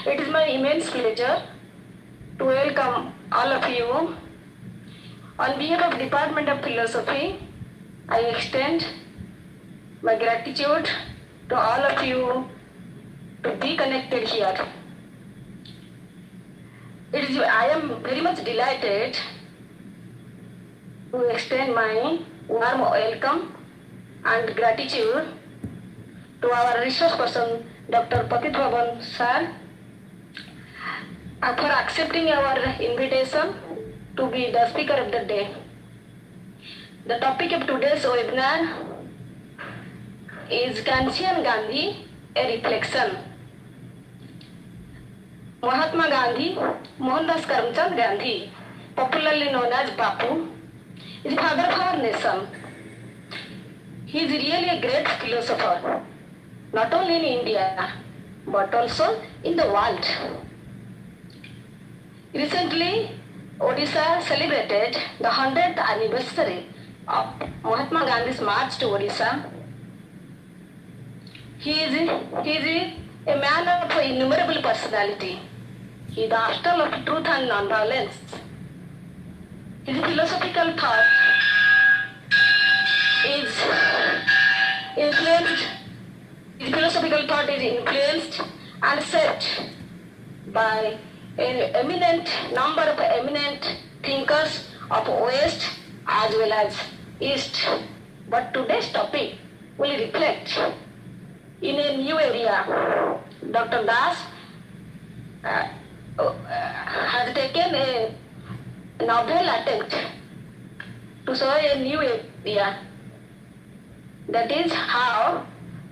It is my immense pleasure to welcome all of you. On behalf of Department of Philosophy, I extend my gratitude to all of you to be connected here. I am very much delighted to extend my warm welcome and gratitude to our resource person, Dr. Patit Bhavan sir, for accepting our invitation to be the speaker of the day. The topic of today's webinar is Kantian Gandhi, a reflection. Mahatma Gandhi, Mohandas Karamchand Gandhi, popularly known as Bapu, is the father of our nation. He is really a great philosopher, not only in India, but also in the world. Recently, Odisha celebrated the 100th anniversary of Mahatma Gandhi's march to Odisha. He is a man of innumerable personality. He is the arsenal of truth and non-violence. His philosophical thought is influenced and shaped by an number of eminent thinkers of West as well as East. But today's topic will reflect in a new area. Dr. Das has taken a novel attempt to show a new area. That is how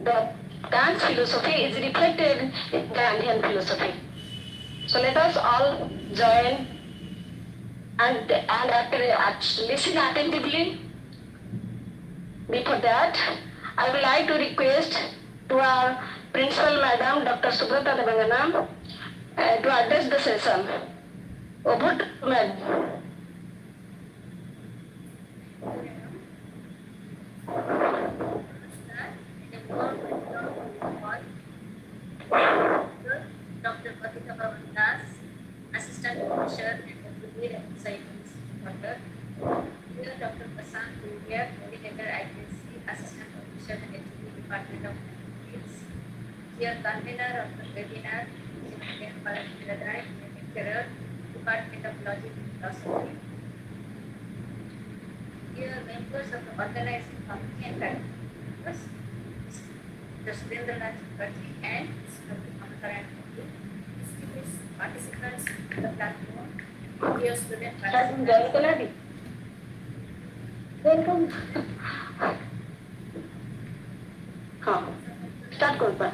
the Kant's philosophy is reflected in Gandhian philosophy. So let us all join and listen attentively. Before that, I would like to request to our Principal Madam, Dr. Subrata Devangana, to address the session. Over to Madam. Dr. Patit Bhavan, Assistant Professor and Deputy Science Doctor. Here, Dr. Prasant Pulvia, Coordinator IQAC, Assistant Professor and Deputy Department of Mathematics. Here, Convener of the webinar, Indian Paladai, Lecturer, Department of Logic and Philosophy. Here, members of the organizing committee and members, Mr. Surendranath Chakraborty and Mr. distinguished participants in the platform, dear student participants. Welcome. Start करता है.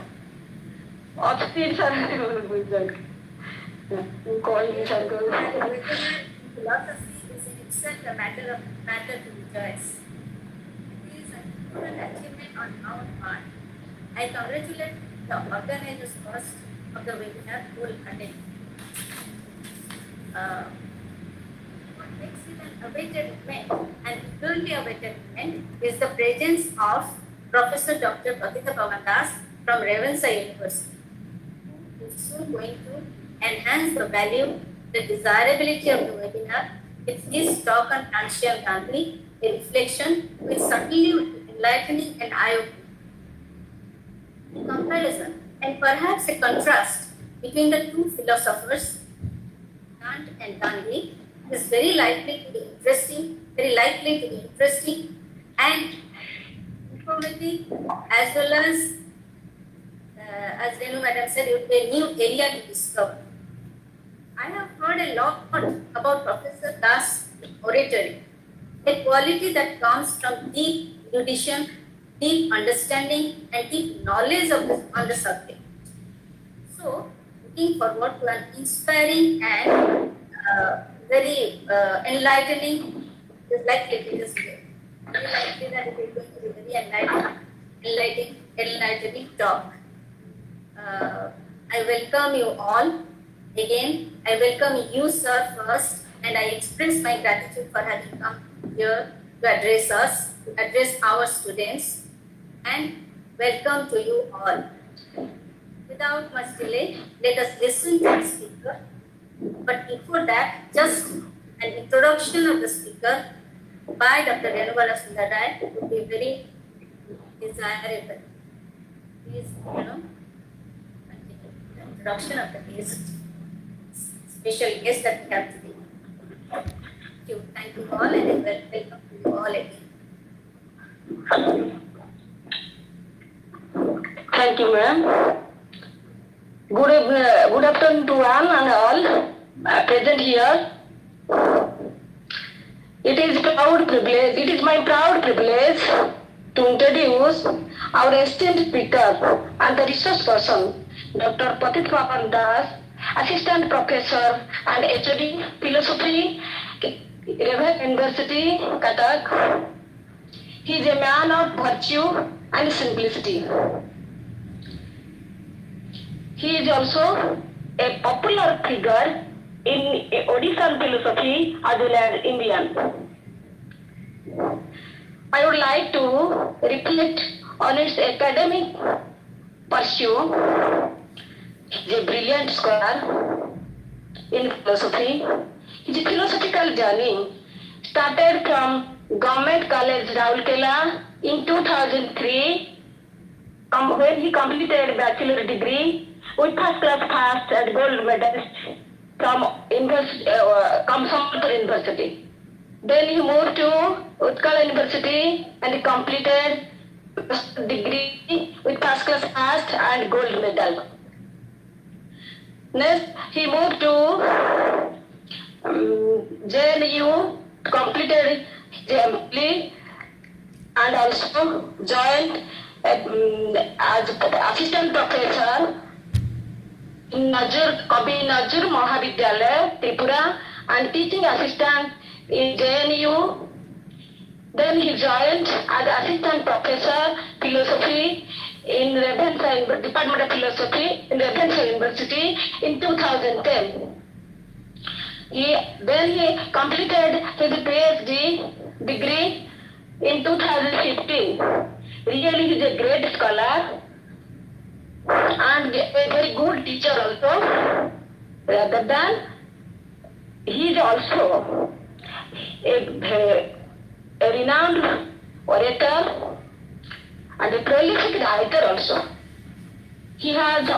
Obstinate sir. Calling sir. Philosophy is in itself a matter to rejoice. It is an important achievement on our part. I congratulate the organizers first of the webinar who will attend. What makes it an awaited event and eagerly awaited event is the presence of Professor Dr. Patit Bhavan from Ravenshaw University, who is soon going to enhance the value, the desirability of the webinar with his talk on Kantian Gandhi, a reflection which subtly enlightening and eye-opening. Comparison and perhaps a contrast between the two philosophers, Kant and Gandhi, is very likely to be interesting and informative, as well as Renu Madam said, it would be a new area to discover. I have heard a lot about Professor Das' oratory, a quality that comes from deep erudition, deep understanding and deep knowledge on the subject. So, looking forward to an inspiring and very enlightening, very likely that it is going to be very enlightening talk. I welcome you all. Again, I welcome you, sir, first, and I express my gratitude for having come here to address us, to address our students, and welcome to you all. without much delay, let us listen to the speaker. But before that, just an introduction of the speaker by Dr. Renubala Sundarai would be very desirable. Please, continue the introduction of the guest, special guest that we have today. Thank you all, and welcome to you all again. Thank you, ma'am. Good afternoon to one and all present here. It is my proud privilege to introduce our esteemed speaker and the research person, Dr. Patit Pavan Das, Assistant Professor and HOD Philosophy, Revan University, Cuttack. He is a man of virtue and simplicity. He is also a popular figure in Odisha philosophy as well as Indian. I would like to reflect on his academic pursuit. He is a brilliant scholar in philosophy. His philosophical journey started from Government College Raulkela in 2003 when he completed bachelor degree with first class and gold medalist from Sambalpur University. Then he moved to Utkal University and completed degree with first class and gold medal. Next, he moved to JNU, completed JMP and also joined as assistant professor in Kabi Nazur Mahavidyalaya, Tripura, and teaching assistant in JNU. Then he joined as assistant professor philosophy in Department of Philosophy in Ravenshaw University in 2010. Then he completed his PhD degree in 2015. Really, he is a great scholar and a very good teacher also. Rather than, he is also a renowned orator and a prolific writer also. He has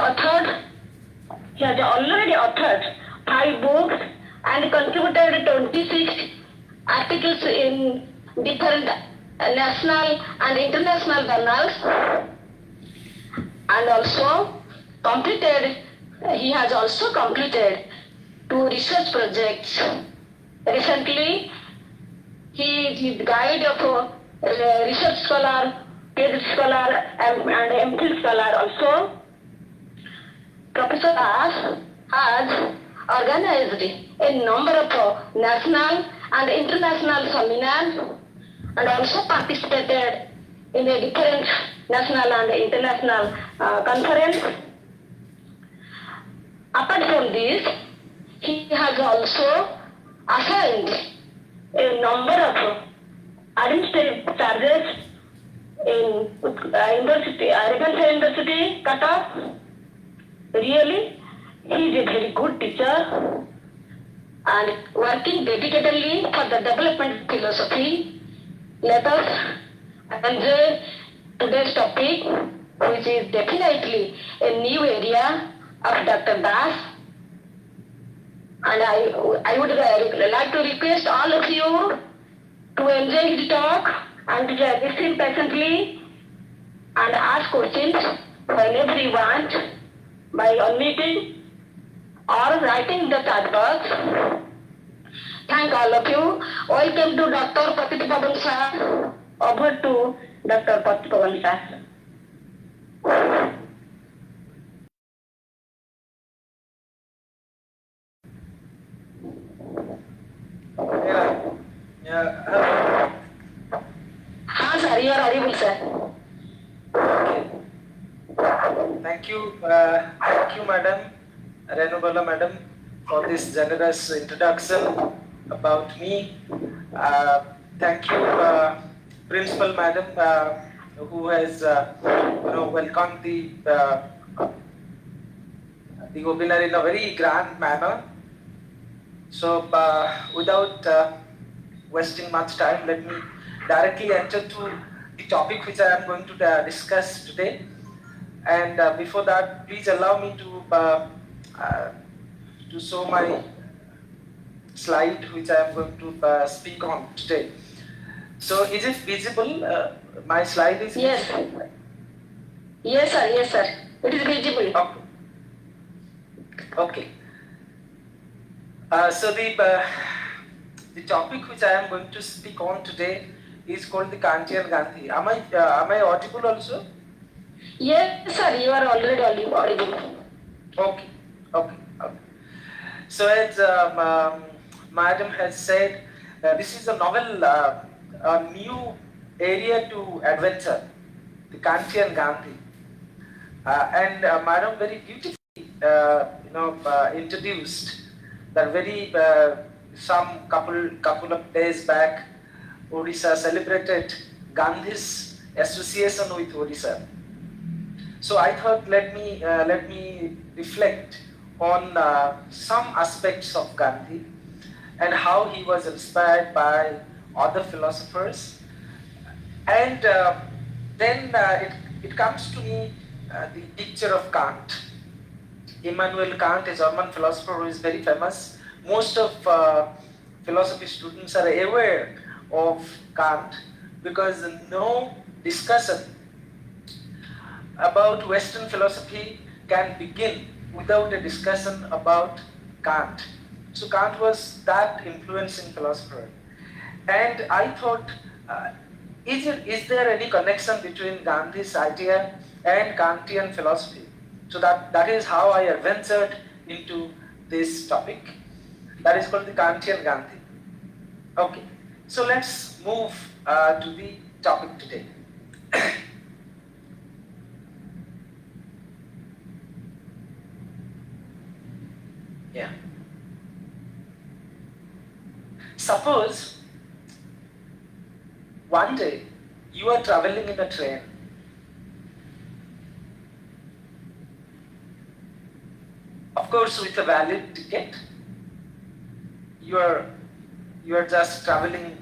already authored 5 books and contributed 26 articles in different national and international journals, and also he has also completed 2 research projects. Recently, he is the guide of research scholar, PhD scholar and MPhil scholar also. Professor Das has organized a number of national and international seminars and also participated in a different national and international conference. Apart from this, he has also assigned a number of administrative charges in Ravenshaw University, Cuttack. Really, he is a very good teacher and working dedicatedly for the development of philosophy. Let us enjoy today's topic, which is definitely a new area of Dr. Das. And I would like to request all of you to enjoy his talk and listen patiently and ask questions whenever you want by unmuting or writing the chat box. Thank all of you. Welcome to Dr. Patit Pavan sir. Over to Dr. Patit Pavan sir. हाँ sir, you are audible sir. Thank you, Madam Renubala, Madam, for this generous introduction about me. Thank you, Principal Madam, who has welcomed the the webinar in a very grand manner. So without wasting much time, let me directly enter to the topic which I am going to discuss today. And before that, please allow me to show my slide which I am going to speak on today. So is it visible? My slide is Yes. visible? Yes, sir. Yes, sir. It is visible. Okay. Okay. So the topic which I am going to speak on today is called the Kantian Gandhi. Am I audible also? Yes, sir. You are already audible. Okay. Okay. Okay. So as Madam has said, this is a novel, a new area to adventure, the Kantian Gandhi. And Madam very beautifully, introduced that very some couple of days back, Odisha celebrated Gandhi's association with Odisha. So I thought let me reflect on some aspects of Gandhi and how he was inspired by other philosophers, and then it comes to me the picture of Kant. Immanuel Kant, a German philosopher who is very famous. Most of philosophy students are aware of Kant because no discussion about Western philosophy can begin without a discussion about Kant. So Kant was that influencing philosopher. And I thought, is there any connection between Gandhi's idea and Kantian philosophy? So that is how I adventured into this topic. That is called the Kantian Gandhi. Okay, so let's move to the topic today. Yeah. Suppose one day you are traveling in a train. Of course, with a valid ticket. You are just traveling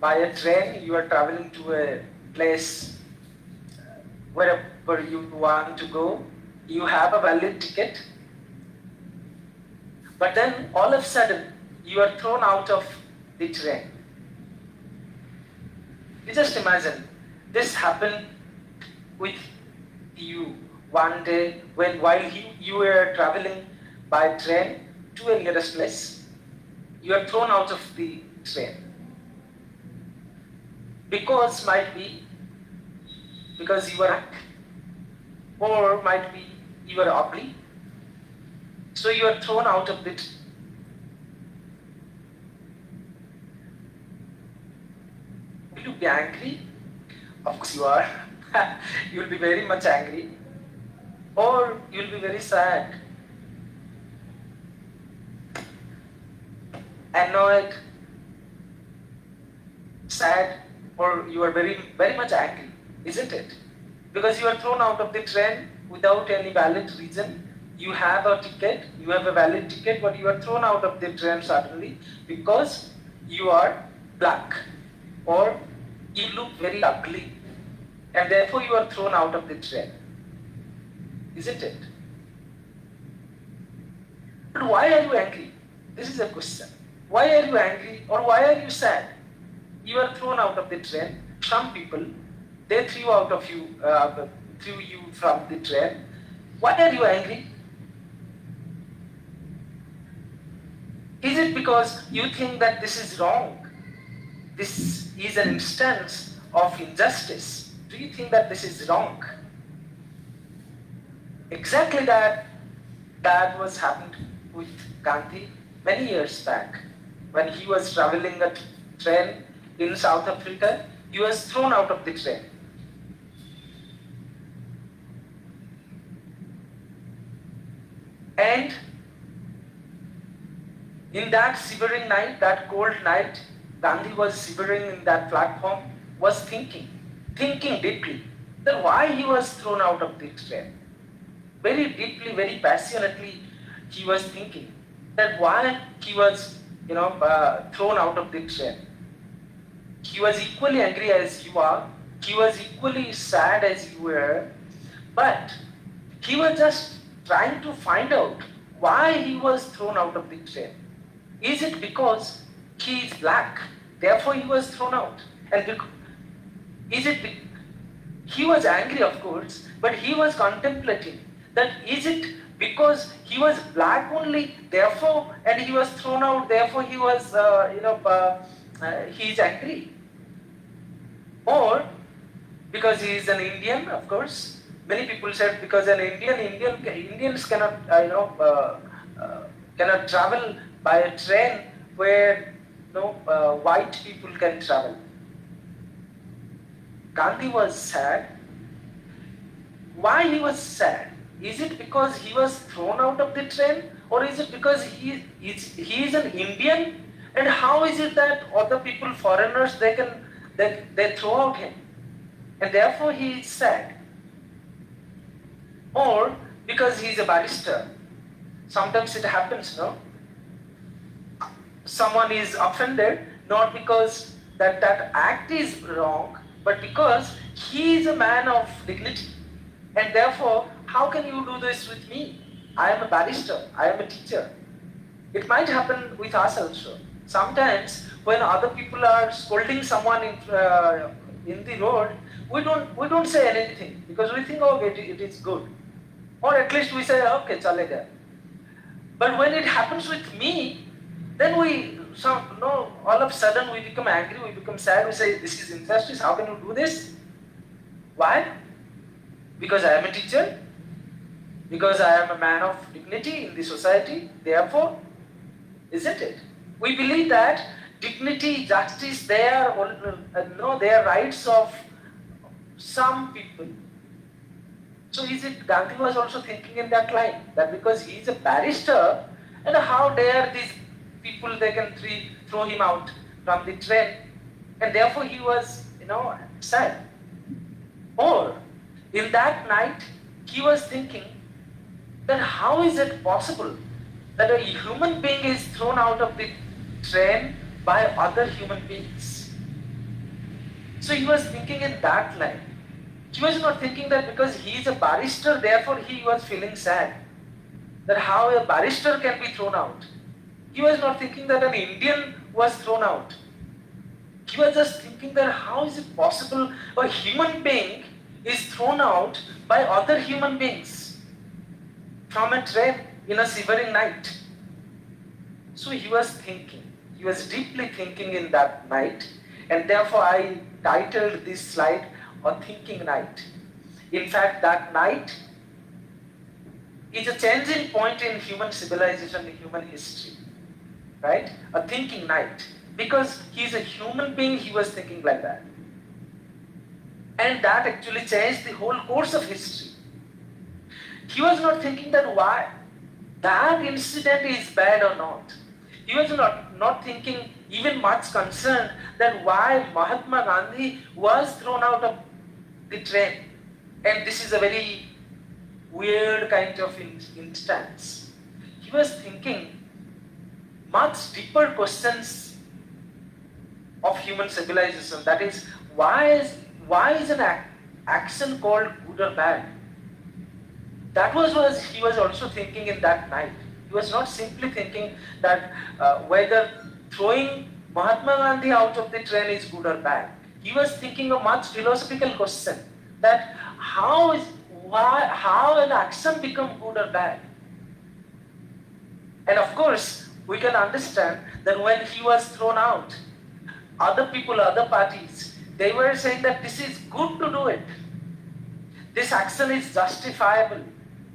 by a train. You are traveling to a place wherever you want to go. You have a valid ticket. But then all of a sudden, you are thrown out of the train. You just imagine, this happened with you one day while you were traveling by train to a nearest place. You are thrown out of the train. Because you are black, or might be you are ugly. So you are thrown out of it. Will you be angry? Of course you are. You will be very much angry. Or you will be very sad, annoyed, sad, or you are very, very much angry, isn't it? Because you are thrown out of the train without any valid reason. You have a ticket, you have a valid ticket, but you are thrown out of the train suddenly because you are black or you look very ugly, and therefore you are thrown out of the train. Isn't it? But why are you angry? This is a question. Why are you angry or why are you sad? You are thrown out of the train. Some people, they threw you from the train. Why are you angry? Is it because you think that this is wrong? This is an instance of injustice. Do you think that this is wrong? Exactly that was happened with Gandhi many years back. When he was traveling a train in South Africa, he was thrown out of the train. And in that shivering night, that cold night, Gandhi was shivering in that platform, was thinking deeply that why he was thrown out of the train. very deeply, very passionately, he was thinking that why he was, thrown out of the train. He was equally angry as you are. He was equally sad as you were. But he was just trying to find out why he was thrown out of the train. Is it because he is black, therefore he was thrown out? And is it he was angry, of course, but he was contemplating that is it because he was black only, therefore, and he was thrown out, therefore he was, he is angry, or because he is an Indian, of course. Many people said because an Indians cannot, cannot travel by a train where white people can travel. Gandhi was sad. Why he was sad? Is it because he was thrown out of the train, or is it because he is an Indian? And how is it that other people, foreigners, they throw out him, and therefore he is sad? Or because he is a barrister? Sometimes it happens, no? Someone is offended not because that act is wrong, but because he is a man of dignity. And therefore, how can you do this with me? I am a barrister, I am a teacher. It might happen with us also. Sometimes when other people are scolding someone in the road, we don't say anything because we think, oh, it is good. Or at least we say, okay, chalega. But when it happens with me, then all of a sudden we become angry, we become sad, we say, this is injustice, how can you do this? Why? Because I am a teacher, because I am a man of dignity in the society, therefore, isn't it? We believe that dignity, justice, they are rights of some people. So is it Gandhi was also thinking in that line, that because he is a barrister, and how dare these people, they can throw him out from the train, and therefore he was, sad. Or in that night, he was thinking that how is it possible that a human being is thrown out of the train by other human beings? So he was thinking in that line. He was not thinking that because he is a barrister, therefore he was feeling sad. That how a barrister can be thrown out. He was not thinking that an Indian was thrown out. He was just thinking that how is it possible a human being is thrown out by other human beings from a train in a shivering night. So he was thinking. He was deeply thinking in that night, and therefore I titled this slide A Thinking Night. In fact, that night is a changing point in human civilization, in human history. Right? A thinking night. Because he is a human being, he was thinking like that. And that actually changed the whole course of history. He was not thinking that why that incident is bad or not. He was not thinking, even much concerned, that why Mahatma Gandhi was thrown out of the train. And this is a very weird kind of instance. He was thinking much deeper questions of human civilization. That is, why is an action called good or bad? That was what he was also thinking in that night. He was not simply thinking that whether throwing Mahatma Gandhi out of the train is good or bad. He was thinking a much philosophical question, that how an action become good or bad. And of course, we can understand that when he was thrown out, other people, other parties, they were saying that this is good to do it. This action is justifiable.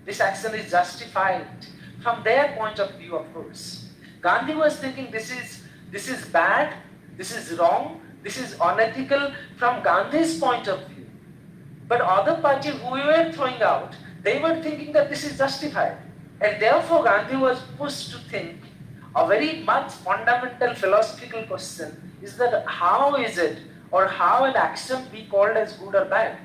This action is justified from their point of view, of course. Gandhi was thinking this is bad, this is wrong, this is unethical from Gandhi's point of view. But other party who we were throwing out, they were thinking that this is justified. And therefore Gandhi was pushed to think a very much fundamental philosophical question is that how is it, or how an action be called as good or bad?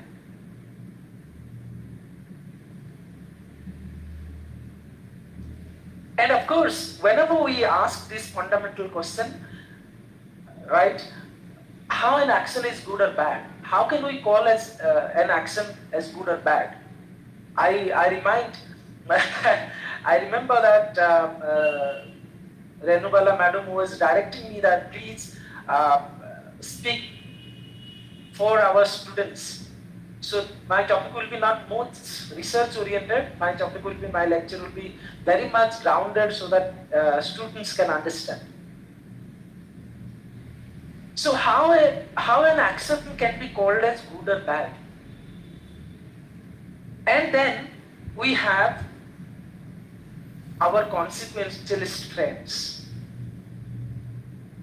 And of course, whenever we ask this fundamental question, right, how an action is good or bad, how can we call as an action as good or bad? I remind, I remember that Renubala madam was directing me that please speak for our students. So my topic will be not much research oriented, my topic will be, my lecture will be very much grounded so that students can understand. So how an action can be called as good or bad? And then we have our consequentialist friends.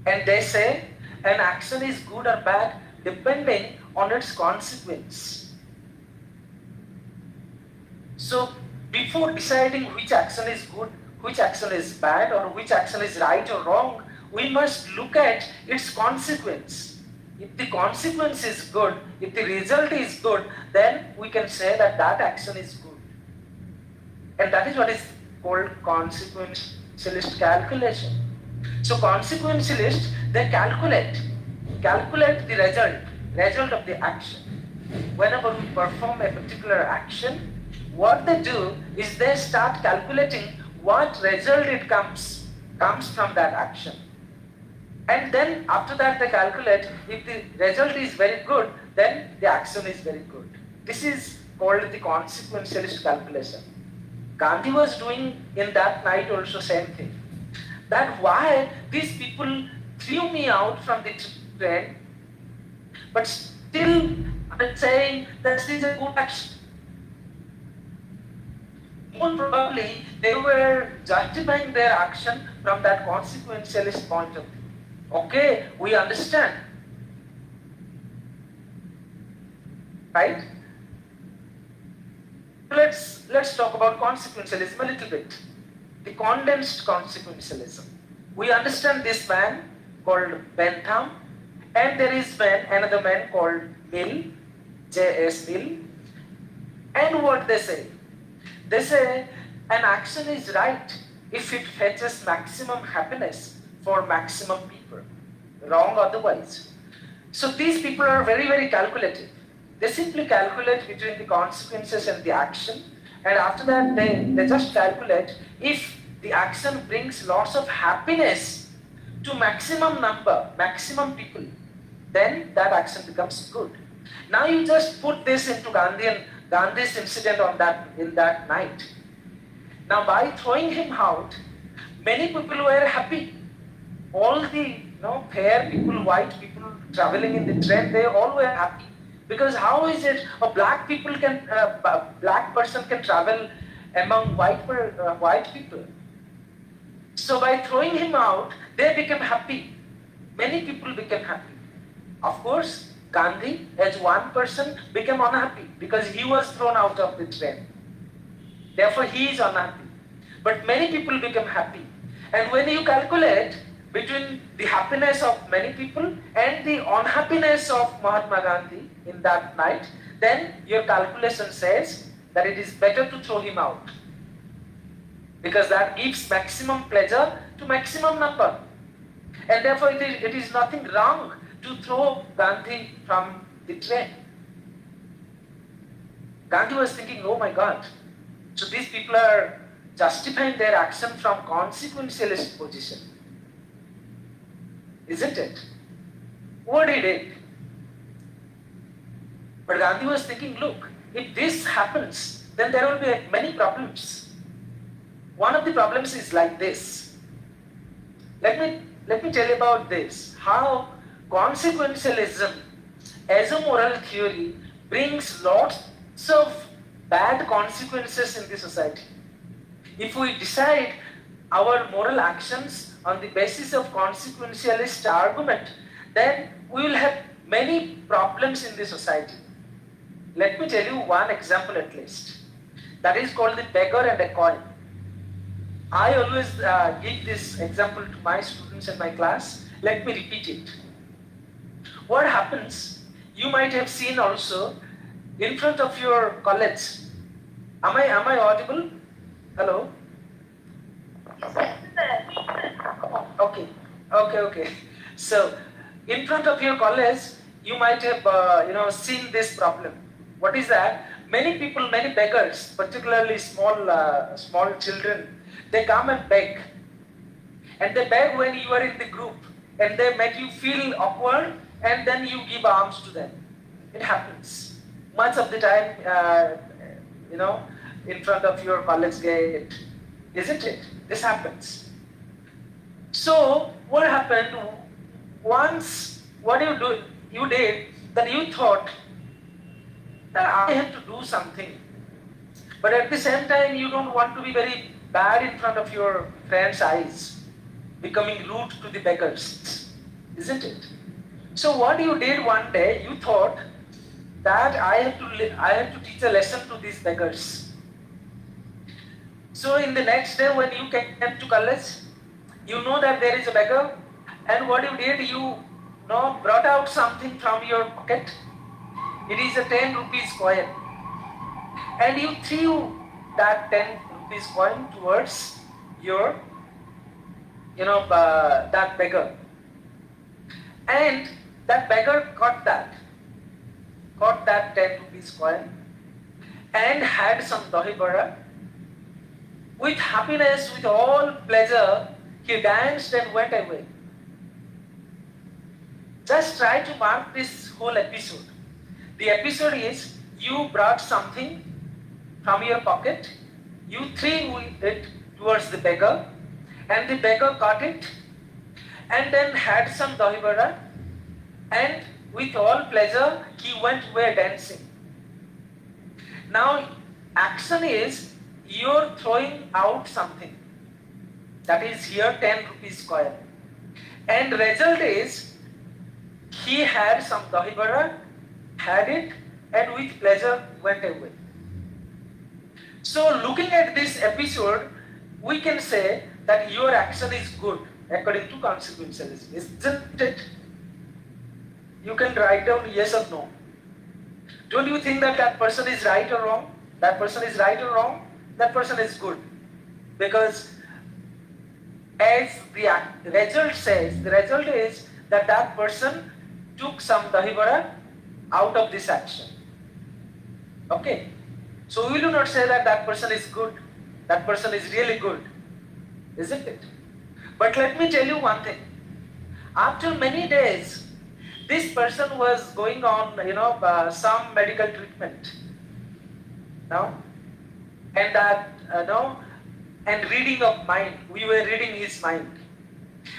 And they say an action is good or bad depending on its consequence. So before deciding which action is good, which action is bad, or which action is right or wrong, we must look at its consequence. If the consequence is good, if the result is good, then we can say that that action is good. And that is what is called consequentialist calculation. So consequentialists, they calculate the result of the action. Whenever we perform a particular action, what they do is they start calculating what result it comes from that action. And then after that they calculate if the result is very good, then the action is very good. This is called the consequentialist calculation. Gandhi was doing in that night also same thing. That why these people threw me out from the train, but still I'm saying that this is a good action. More probably they were justifying their action from that consequentialist point of view. Okay, we understand. Right? Let's talk about consequentialism a little bit. The condensed consequentialism. We understand this man called Bentham, and there is another man called Mill, J.S. Mill. And what they say? They say an action is right if it fetches maximum happiness for maximum people. Wrong otherwise. So these people are very, very calculative. They simply calculate between the consequences and the action, and after that they just calculate if the action brings lots of happiness to maximum number, maximum people, then that action becomes good. Now you just put this into Gandhi's incident in that night. Now by throwing him out, many people were happy. All the fair people, white people traveling in the train, they all were happy. Because how is it a black person can travel among white people? So by throwing him out, they became happy. Many people became happy. Of course, Gandhi, as one person, became unhappy because he was thrown out of the train. Therefore, he is unhappy. But many people became happy. And when you calculate between the happiness of many people and the unhappiness of Mahatma Gandhi in that night, then your calculation says that it is better to throw him out. Because that gives maximum pleasure to maximum number. And therefore it is nothing wrong to throw Gandhi from the train. Gandhi was thinking, oh my God, so these people are justifying their action from consequentialist position. Isn't it? What he did? But Gandhi was thinking, look, if this happens, then there will be many problems. One of the problems is like this. Let me tell you about this. How consequentialism as a moral theory brings lots of bad consequences in the society. If we decide our moral actions on the basis of consequentialist argument, then we will have many problems in the society. Let me tell you one example at least. That is called the beggar and a coin. I always give this example to my students in my class. Let me repeat it. What happens, you might have seen also in front of your college. Am I audible? Hello? Okay, okay. So, in front of your college, you might have seen this problem. What is that? Many people, many beggars, particularly small children, they come and beg, and they beg when you are in the group, and they make you feel awkward, and then you give alms to them. It happens much of the time, in front of your college gate, isn't it? This happens. So what happened once? What you did that you thought that I have to do something, but at the same time you don't want to be very bad in front of your friends' eyes, becoming rude to the beggars, isn't it? So what you did one day, you thought that I have to teach a lesson to these beggars. So in the next day when you came to college, you know that there is a beggar, and what you did, you brought out something from your pocket. It is a 10 rupees coin, and you threw that 10 rupees coin towards your, that beggar, and that beggar caught that 10 rupees coin and had some dahi bada. With happiness, with all pleasure, he danced and went away. Just try to mark this whole episode. The episode is, you brought something from your pocket, you threw it towards the beggar, and the beggar caught it, and then had some dahi bada, and with all pleasure, he went away dancing. Now, action is, you're throwing out something. That is here 10 rupees coin. And result is, he had some dahi bada, had it, and with pleasure went away. So looking at this episode, we can say that your action is good according to consequentialism, isn't it? You can write down yes or no. Don't you think that that person is right or wrong? That person is right or wrong? That person is good. Because as the result says, the result is that that person took some dahi bada out of this action. Okay? So we will not say that that person is good, that person is really good, isn't it? But let me tell you one thing. After many days, this person was going on, some medical treatment. Now, and that, and reading of mind. We were reading his mind.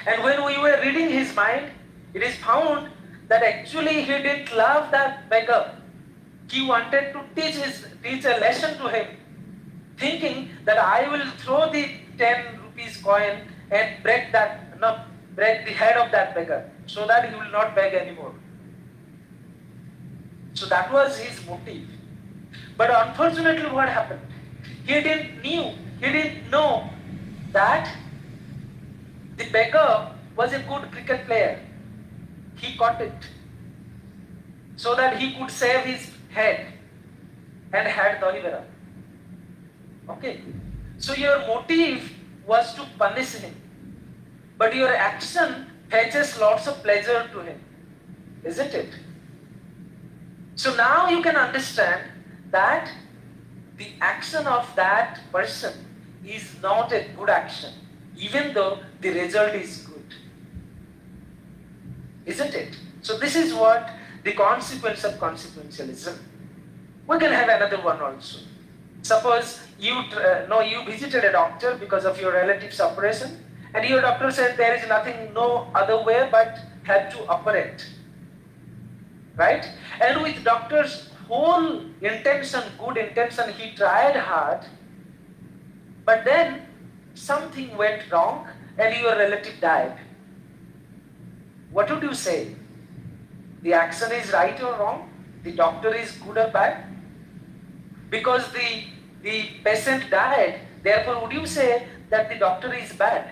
And when we were reading his mind, it is found that actually he didn't love that beggar. He wanted to teach a lesson to him, thinking that I will throw the 10 rupees coin and break the head of that beggar, so that he will not beg anymore. So that was his motive. But unfortunately what happened? He didn't know that the beggar was a good cricket player. He caught it, so that he could save his head and had dahi bada. Okay? So your motive was to punish him, but your action fetches lots of pleasure to him, isn't it? So now you can understand that the action of that person is not a good action, even though the result is good, isn't it? So this is what the consequence of consequentialism. We can have another one also. Suppose you visited a doctor because of your relative's operation, and your doctor said there is no other way but have to operate, right? And with doctor's whole intention, good intention, he tried hard, but then something went wrong and your relative died. What would you say? The action is right or wrong? The doctor is good or bad? Because the patient died, therefore would you say that the doctor is bad?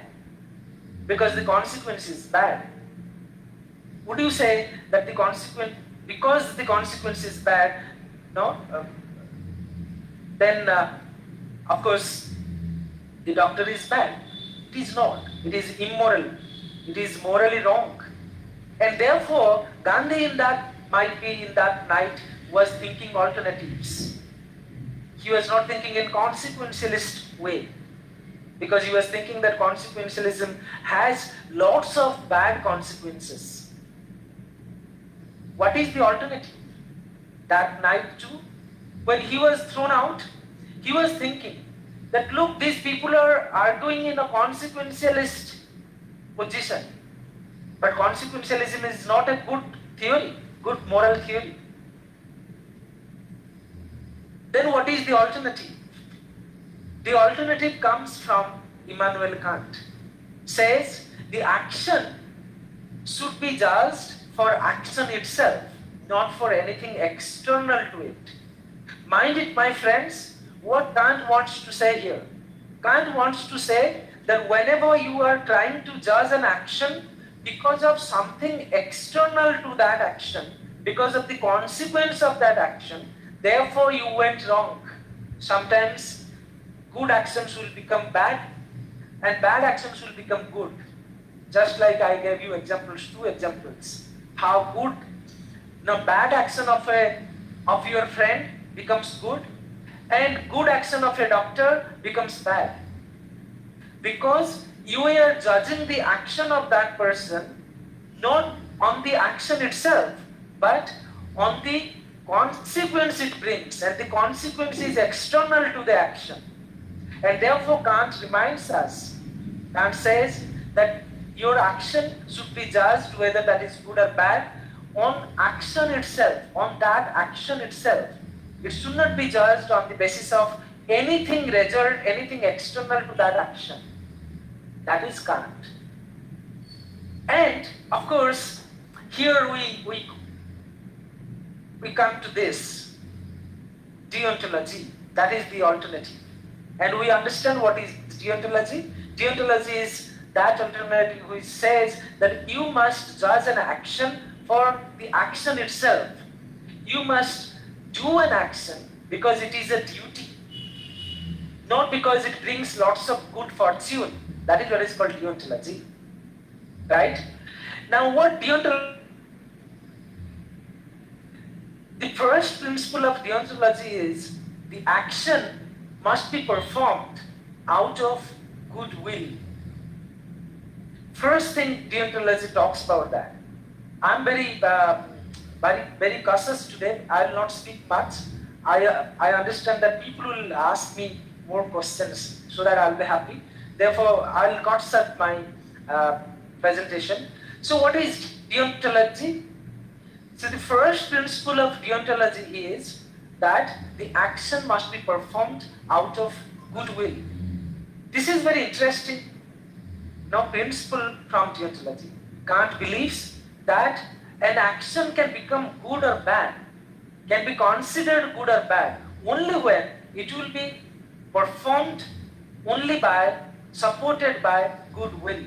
Because the consequence is bad. Would you say that because the consequence is bad, then of course the doctor is bad? It is not. It is immoral. It is morally wrong. And therefore, Gandhi in that night was thinking alternatives. He was not thinking in consequentialist way, because he was thinking that consequentialism has lots of bad consequences. What is the alternative? That night too, when he was thrown out, he was thinking that look, these people are arguing in a consequentialist position. But consequentialism is not a good theory, good moral theory. Then what is the alternative? The alternative comes from Immanuel Kant. Says the action should be judged for action itself, not for anything external to it. Mind it, my friends, what Kant wants to say here. Kant wants to say that whenever you are trying to judge an action because of something external to that action, because of the consequence of that action, therefore you went wrong. Sometimes good actions will become bad and bad actions will become good. Just like I gave you examples, 2 examples. How good, bad action of your friend becomes good and good action of a doctor becomes bad. Because you are judging the action of that person not on the action itself, but on the consequence it brings, and the consequence is external to the action. And therefore Kant reminds us, Kant says that your action should be judged whether that is good or bad on action itself, on that action itself. It should not be judged on the basis of anything result, anything external to that action. That is Kant. And of course, here we come to this deontology. That is the alternative. And we understand what is deontology. Deontology is that alternative which says that you must judge an action for the action itself. You must do an action because it is a duty, not because it brings lots of good fortune. That is what is called deontology. Right? Now what deontology? The first principle of deontology is the action must be performed out of goodwill. First thing deontology talks about that. I'm very cautious today. I will not speak much. I understand that people will ask me more questions so that I'll be happy. Therefore, I'll cut short my presentation. So what is deontology? So the first principle of deontology is that the action must be performed out of goodwill. This is very interesting. Now, principle from deontology. Kant believes that an action can become good or bad, can be considered good or bad, only when it will be performed only by, supported by goodwill.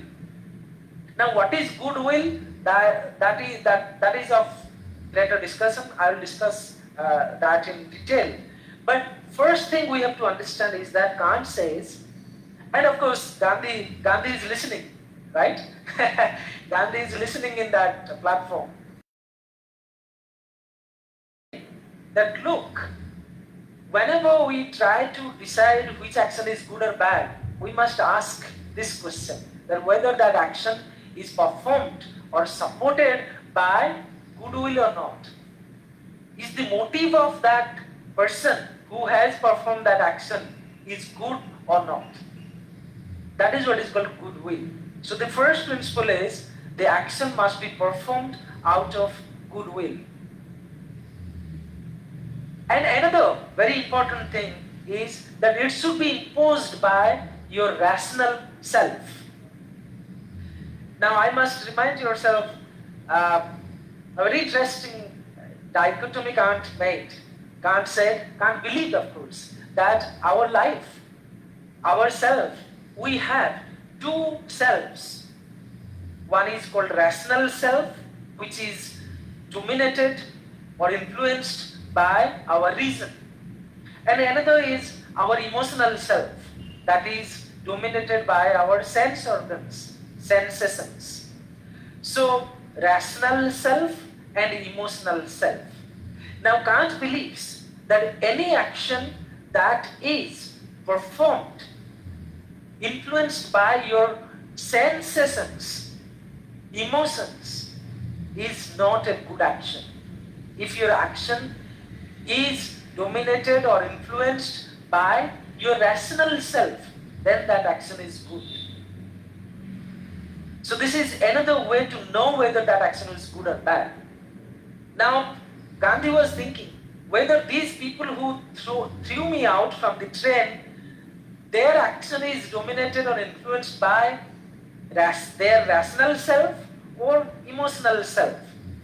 Now, what is goodwill? That is of greater discussion. I will discuss that in detail. But first thing we have to understand is that Kant says, and of course Gandhi is listening, right? Gandhi is listening in that platform. That look, whenever we try to decide which action is good or bad, we must ask this question, that whether that action is performed or supported by goodwill or not. Is the motive of that person who has performed that action is good or not? That is what is called goodwill. So the first principle is the action must be performed out of goodwill. And another very important thing is that it should be imposed by your rational self. Now I must remind yourself a very interesting dichotomy Kant made. Kant believed, of course, that our life, ourself, we have 2 selves. One is called rational self, which is dominated or influenced by our reason. And another is our emotional self, that is dominated by our sense organs, sensations. So rational self and emotional self. Now Kant believes that any action that is performed influenced by your sensations, emotions, is not a good action. If your action is dominated or influenced by your rational self, then that action is good. So this is another way to know whether that action is good or bad. Now, Gandhi was thinking whether these people who threw me out from the train, their action is dominated or influenced by their rational self or emotional self.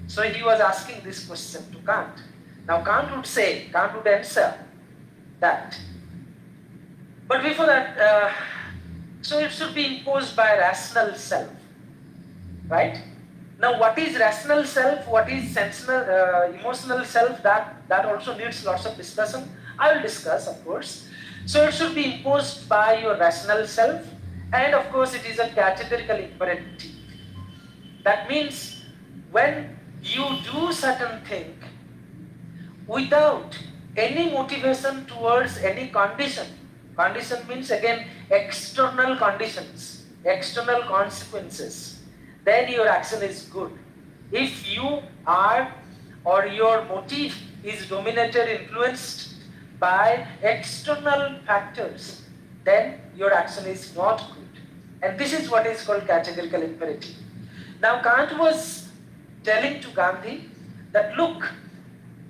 So he was asking this question to Kant. Now Kant would answer that. But before that, so it should be imposed by rational self, right? Now what is rational self, what is emotional self, that also needs lots of discussion. I will discuss, of course. So it should be imposed by your rational self, and of course it is a categorical imperative. That means when you do certain thing without any motivation towards any condition means again external conditions, external consequences, then your action is good. If you are or your motive is dominated, influenced by external factors, then your action is not good. And this is what is called categorical imperative. Now Kant was telling to Gandhi that look,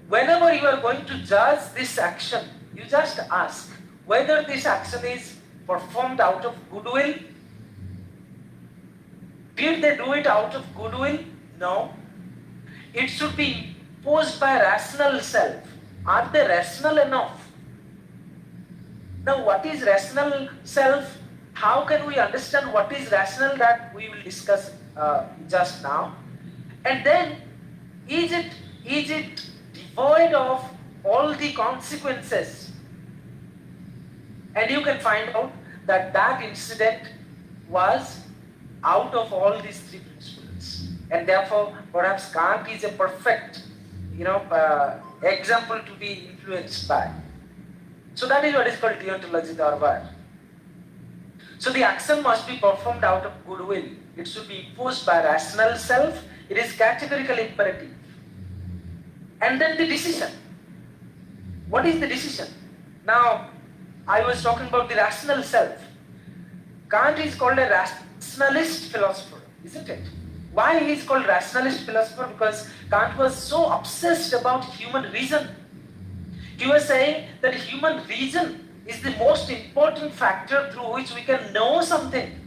whenever you are going to judge this action, you just ask whether this action is performed out of goodwill. Did they do it out of goodwill? No. It should be imposed by rational self. Are they rational enough? Now what is rational self? How can we understand what is rational? That we will discuss just now. And then is it devoid of all the consequences? And you can find out that that incident was out of all these three principles. And therefore perhaps Kant is a perfect example to be influenced by. So that is what is called deontology darbar. So the action must be performed out of goodwill. It should be imposed by rational self. It is categorical imperative. And then the decision. What is the decision? Now, I was talking about the rational self. Kant is called a rationalist philosopher, isn't it? Why he is called rationalist philosopher? Because Kant was so obsessed about human reason. He was saying that human reason is the most important factor through which we can know something.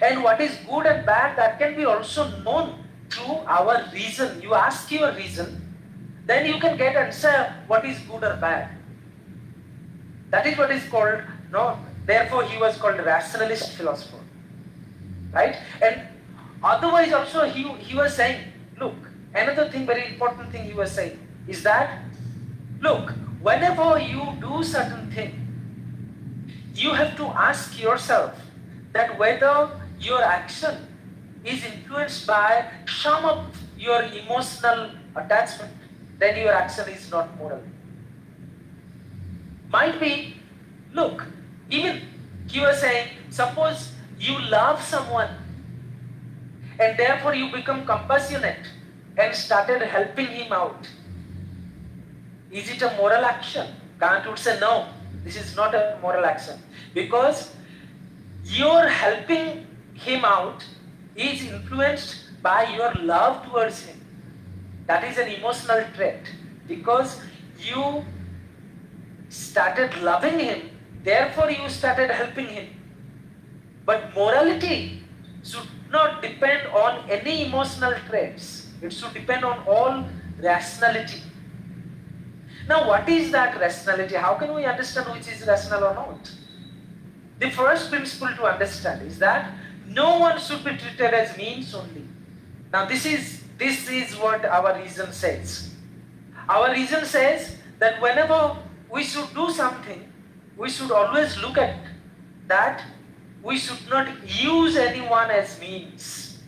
And what is good and bad, that can be also known through our reason. You ask your reason, then you can get answer what is good or bad. That is what is called, therefore he was called rationalist philosopher. Right? And otherwise also he was saying, look, another thing, very important thing he was saying is that, look, whenever you do certain thing, you have to ask yourself that whether your action is influenced by some of your emotional attachment, then your action is not moral. Might be, look, even he was saying, suppose you love someone and therefore you become compassionate and started helping him out. Is it a moral action? Kant would say no, this is not a moral action, because your helping him out is influenced by your love towards him. That is an emotional trait, because you started loving him, therefore you started helping him. But morality should not depend on any emotional traits. It should depend on all rationality. Now what is that rationality? How can we understand which is rational or not? The first principle to understand is that no one should be treated as means only. Now this is what our reason says. Our reason says that whenever we should do something, we should always look at that we should not use anyone as means.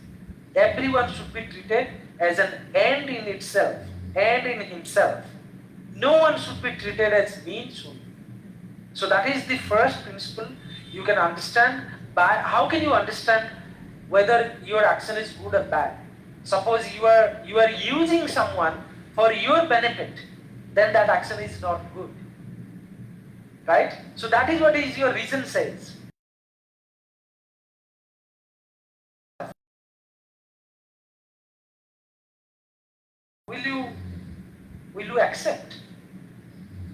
everyone should be treated as an end in itself, end in himself. No one should be treated as means only. So that is the first principle you can understand. By how can you understand whether your action is good or bad? Suppose you are using someone for your benefit, then that action is not good. Right? So that is what is your reason says. Will you accept?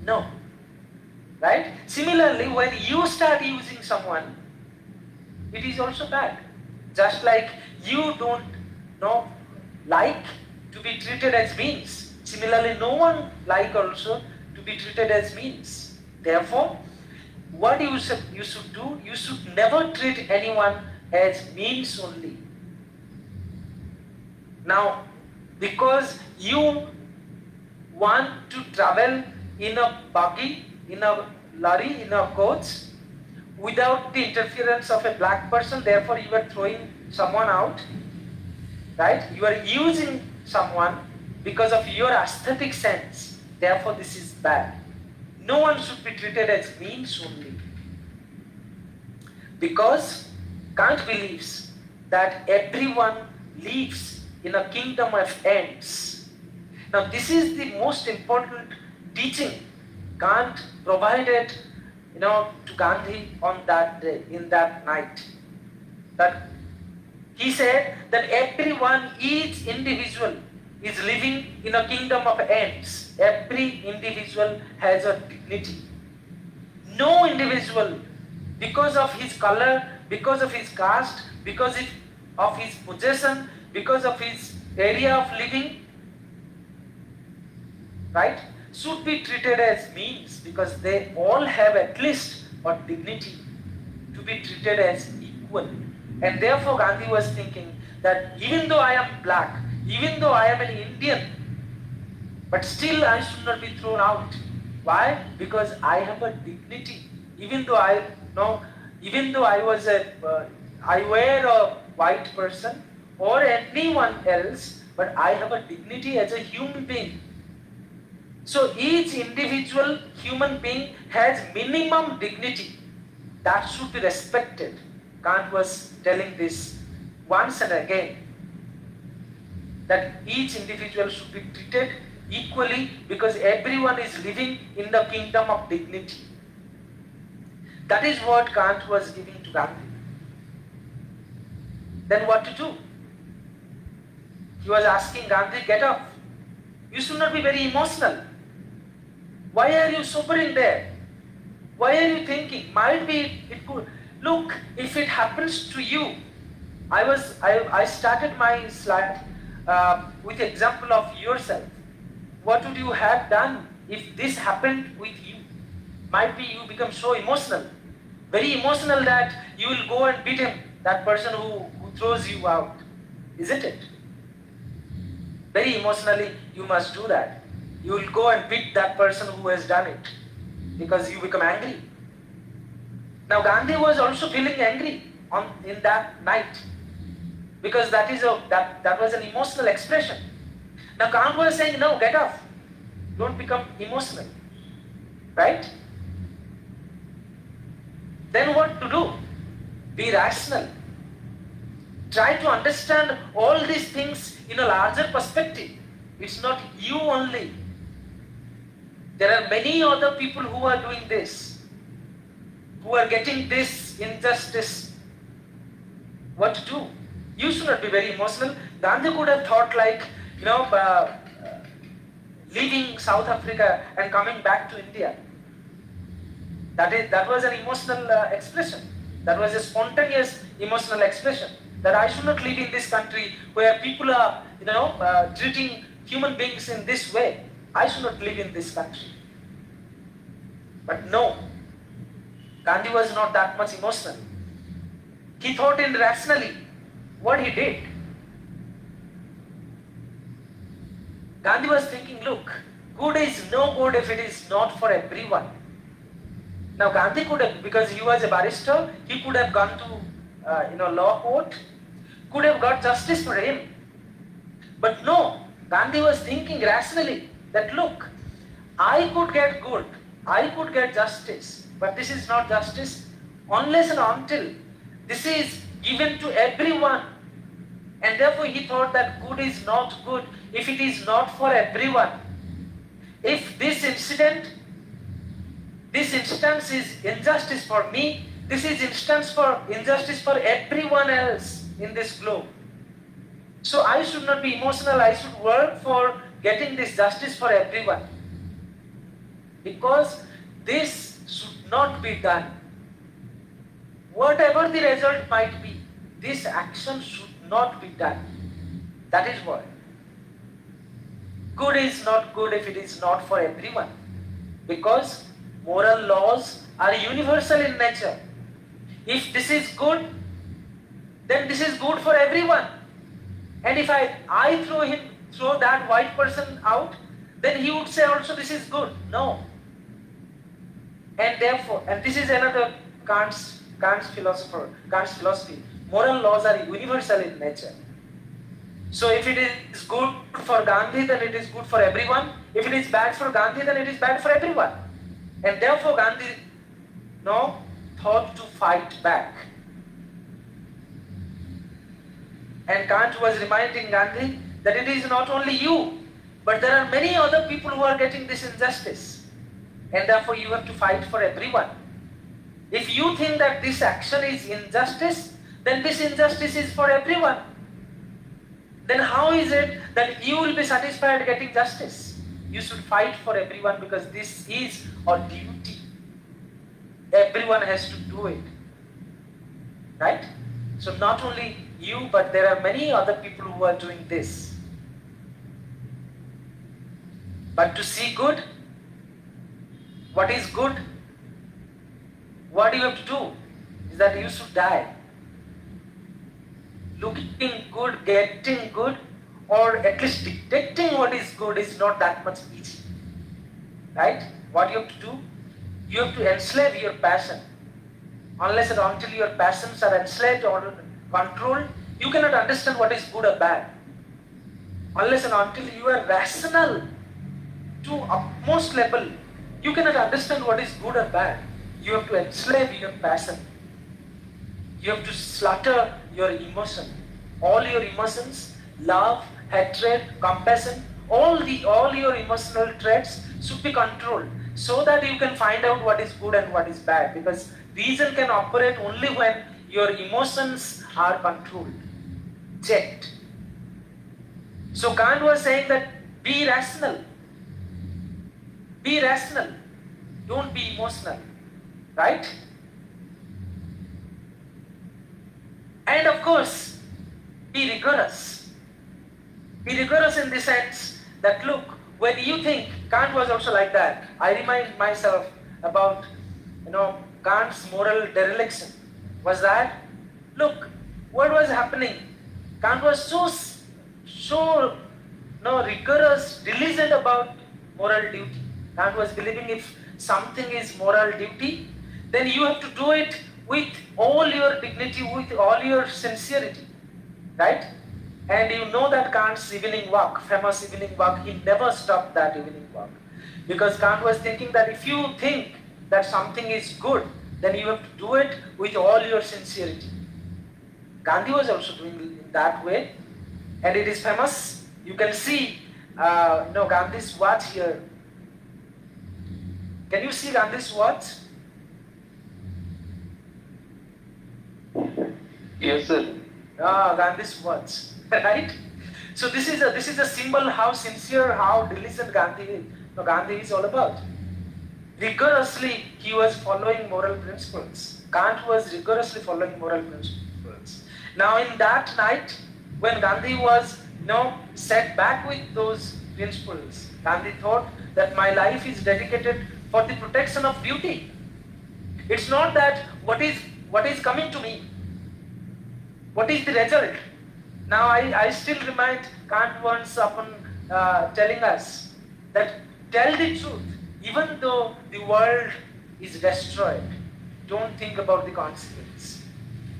No. Right? Similarly, when you start using someone, it is also bad. Just like you don't like to be treated as means. Similarly, no one like also to be treated as means. Therefore, what you should do, you should never treat anyone as means only. Now, because you want to travel in a buggy, in a lorry, in a coach, without the interference of a black person, therefore you are throwing someone out, right? You are using someone because of your aesthetic sense, therefore this is bad. No one should be treated as means only. Because Kant believes that everyone lives in a kingdom of ends. Now this is the most important teaching Kant provided to Gandhi on that day, in that night. That he said that everyone, each individual is living in a kingdom of ends. Every individual has a dignity. No individual, because of his color, because of his caste, because of his possession, because of his area of living, right, should be treated as means, because they all have at least a dignity to be treated as equal. And therefore Gandhi was thinking that even though I am black, even though I am an Indian, but still I should not be thrown out. Why? Because I have a dignity. Even though I were a white person or anyone else, but I have a dignity as a human being. So each individual human being has minimum dignity that should be respected. Kant was telling this once and again, that each individual should be treated equally because everyone is living in the kingdom of dignity. That is what Kant was giving to Gandhi. Then what to do? He was asking Gandhi, get up. You should not be very emotional. Why are you sobering there? Why are you thinking? Might be it could. Look, if it happens to you, I started my slide with the example of yourself. What would you have done if this happened with you? Might be you become so emotional, very emotional that you will go and beat him, that person who throws you out, isn't it? Very emotionally you must do that. You will go and beat that person who has done it because you become angry. Now Gandhi was also feeling angry in that night because that was an emotional expression. Now Kant was saying, no, get off. Don't become emotional. Right? Then what to do? Be rational. Try to understand all these things in a larger perspective. It's not you only. There are many other people who are doing this, who are getting this injustice. What to do? You should not be very emotional. Gandhi could have thought like, leaving South Africa and coming back to India. That was an emotional expression. That was a spontaneous emotional expression. That I should not live in this country where people are, treating human beings in this way. I should not live in this country. But no, Gandhi was not that much emotional. He thought in rationally what he did. Gandhi was thinking, look, good is no good if it is not for everyone. Now Gandhi could have, because he was a barrister, he could have gone to law court could have got justice for him. But no, Gandhi was thinking rationally that look, I could get good, I could get justice, but this is not justice unless and until this is given to everyone. And therefore he thought that good is not good if it is not for everyone. If this instance is injustice for me, this is injustice for everyone else in this globe. So I should not be emotional, I should work for getting this justice for everyone. Because this should not be done. Whatever the result might be, this action should not be done. That is why. Good is not good if it is not for everyone. Because moral laws are universal in nature. If this is good, then this is good for everyone. And if I throw that white person out, then he would say also this is good. No. And therefore, and this is another Kant's philosophy. Moral laws are universal in nature. So if it is good for Gandhi, then it is good for everyone. If it is bad for Gandhi, then it is bad for everyone. And therefore Gandhi thought to fight back. And Kant was reminding Gandhi that it is not only you, but there are many other people who are getting this injustice. And therefore you have to fight for everyone. If you think that this action is injustice, then this injustice is for everyone. Then how is it that you will be satisfied getting justice? You should fight for everyone because this is a duty. Everyone has to do it. Right? So not only you, but there are many other people who are doing this. But to see good, what is good? What you have to do is that you should die. Looking good, getting good, or at least detecting what is good is not that much easy. Right? What you have to do? You have to enslave your passion. Unless and until your passions are enslaved or controlled, you cannot understand what is good or bad. Unless and until you are rational to utmost level, you cannot understand what is good or bad. You have to enslave your passion. You have to slaughter your emotion. All your emotions, love, hatred, compassion, all your emotional traits should be controlled so that you can find out what is good and what is bad. Because reason can operate only when your emotions are controlled, checked. So Kant was saying that be rational. Be rational. Don't be emotional. Right? And of course, be rigorous. Be rigorous in the sense that look, when you think, Kant was also like that. I remind myself about, Kant's moral dereliction. Was that, look, what was happening? Kant was so rigorous, diligent about moral duty. Kant was believing if something is moral duty, then you have to do it with all your dignity, with all your sincerity, right? And you know that Kant's evening walk, famous evening walk, he never stopped that evening walk. Because Kant was thinking that if you think that something is good, then you have to do it with all your sincerity. Gandhi was also doing it that way, and it is famous. You can see, Gandhi's watch here. Can you see Gandhi's watch? Yes, sir. Gandhi's watch, right? So this is a symbol how sincere, how diligent Gandhi is. Gandhi is all about. Rigorously, he was following moral principles. Kant was rigorously following moral principles. Now, in that night, when Gandhi was, set back with those principles, Gandhi thought that my life is dedicated for the protection of beauty. It's not that what is coming to me. What is the result? Now I still remind Kant once upon telling us that tell the truth, even though the world is destroyed, don't think about the consequence.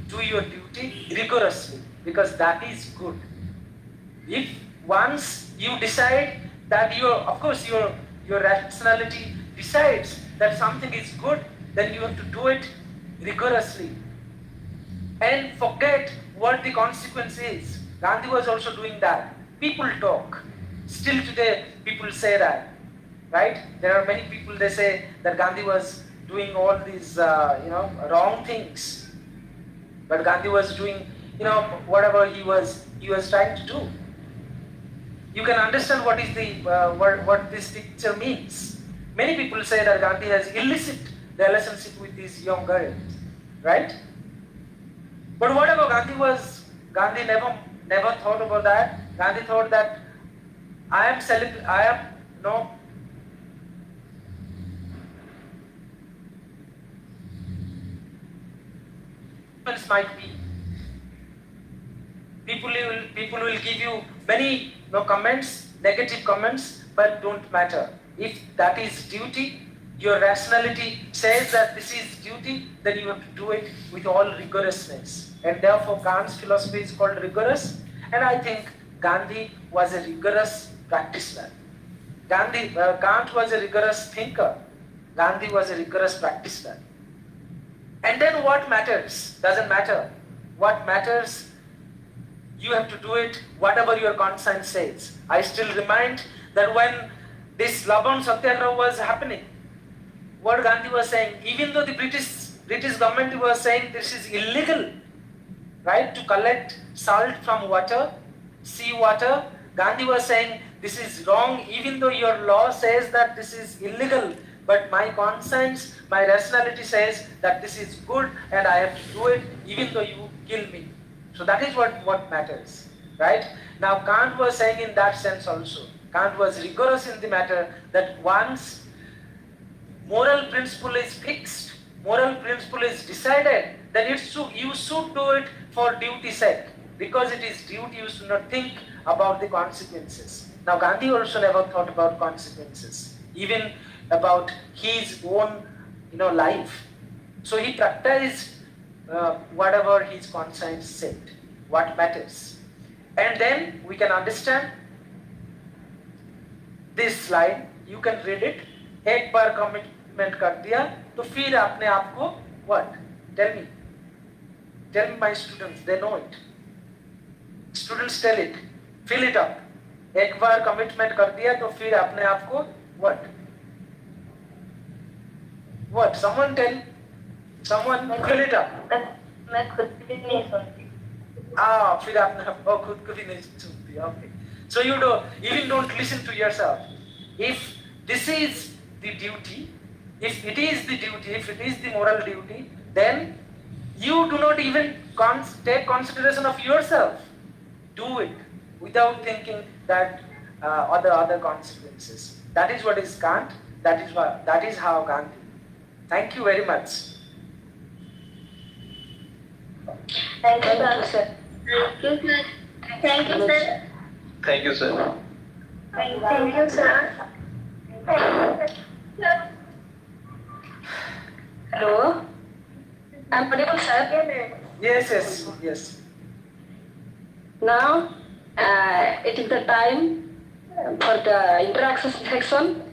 Do your duty rigorously, because that is good. If once you decide that of course your rationality decides that something is good, then you have to do it rigorously and forget what the consequence is. Gandhi was also doing that. People talk. Still today, people say that, right? There are many people, they say that Gandhi was doing all these, wrong things. But Gandhi was doing, whatever he was trying to do. You can understand what is what this picture means. Many people say that Gandhi has illicit relationship with these young girls, right? But whatever Gandhi never thought about that. Gandhi thought that might be. People will give you many comments, negative comments, but don't matter. If that is duty, your rationality says that this is duty, then you have to do it with all rigorousness. And therefore Kant's philosophy is called rigorous, and I think Gandhi was a rigorous practitioner. Kant was a rigorous thinker. Gandhi was a rigorous practitioner. And then what matters? Doesn't matter. What matters, you have to do it whatever your conscience says. I still remind that when this Laban Satyagraha was happening, what Gandhi was saying, even though the British government was saying this is illegal, right, to collect salt from water, sea water, Gandhi was saying this is wrong, even though your law says that this is illegal, but my conscience, my rationality says that this is good and I have to do it even though you kill me. So that is what matters, right? Now Kant was saying in that sense also. Kant was rigorous in the matter that once moral principle is fixed, moral principle is decided, then you should do it for duty's sake. Because it is duty, you should not think about the consequences. Now Gandhi also never thought about consequences, even about his own life. So he practiced whatever his conscience said, what matters. And then we can understand this line, you can read it. एक बार commitment कर दिया तो फिर अपने आप को what? Tell me my students, they know it. Students tell it, fill it up. एक बार commitment कर दिया तो फिर अपने आप को what? What? Someone tell. Someone fill it up. मैं खुद भी नहीं सुनती. फिर आपने खुद को भी नहीं सुनती. Okay. So you don't listen to yourself. If this is the duty, if it is the moral duty, then you do not even take consideration of yourself. Do it without thinking that other consequences. That is what is Kant. That is how Gandhi. Thank you very much. Thank you, sir. Thank you, sir. Thank you, sir. Thank you, sir. Hello. I'm audible, sir. Yes. Now, it is the time for the interaction section.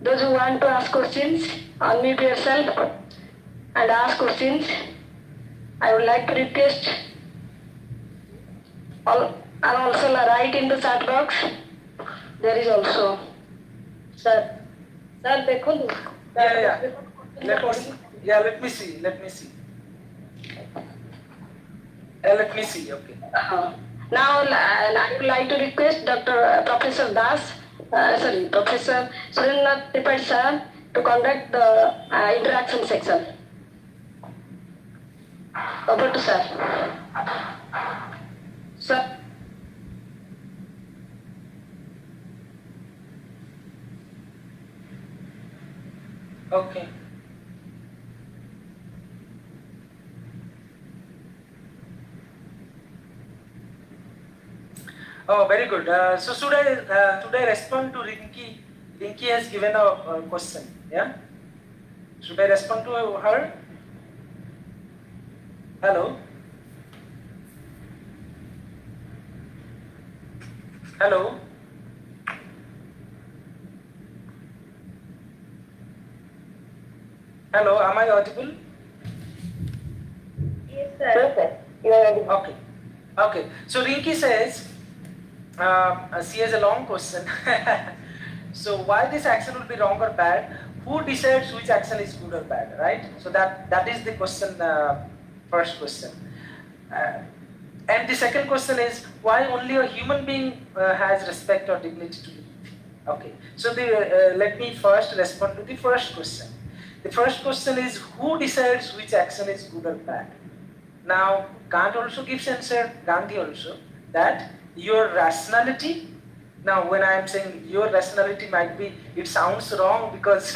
Those who want to ask questions, unmute yourself and ask questions. I would like to request and also write in the chat box. There is also. Sir, देखो. Yeah. Let me see. Let me see. Okay. Now I would like to request Professor Surendranath Tripathi sir to conduct the interaction section. Over to sir. Sir. Okay. Oh, very good. So should I respond to Rinki? Rinki has given a question. Yeah. Should I respond to her? Hello. Hello? Hello, am I audible? Yes, Yes, sir. sir. You are audible. Okay. Okay. So Rinki says, she has a long question. So why this action will be wrong or bad? Who decides which action is good or bad, right? So that is the question, first question. And the second question is, why only a human being has respect or dignity to live? Okay. So let me first respond to the first question. The first question is, who decides which action is good or bad? Now, Kant also gives answer, Gandhi also, that your rationality. Now, when I am saying your rationality might be, it sounds wrong because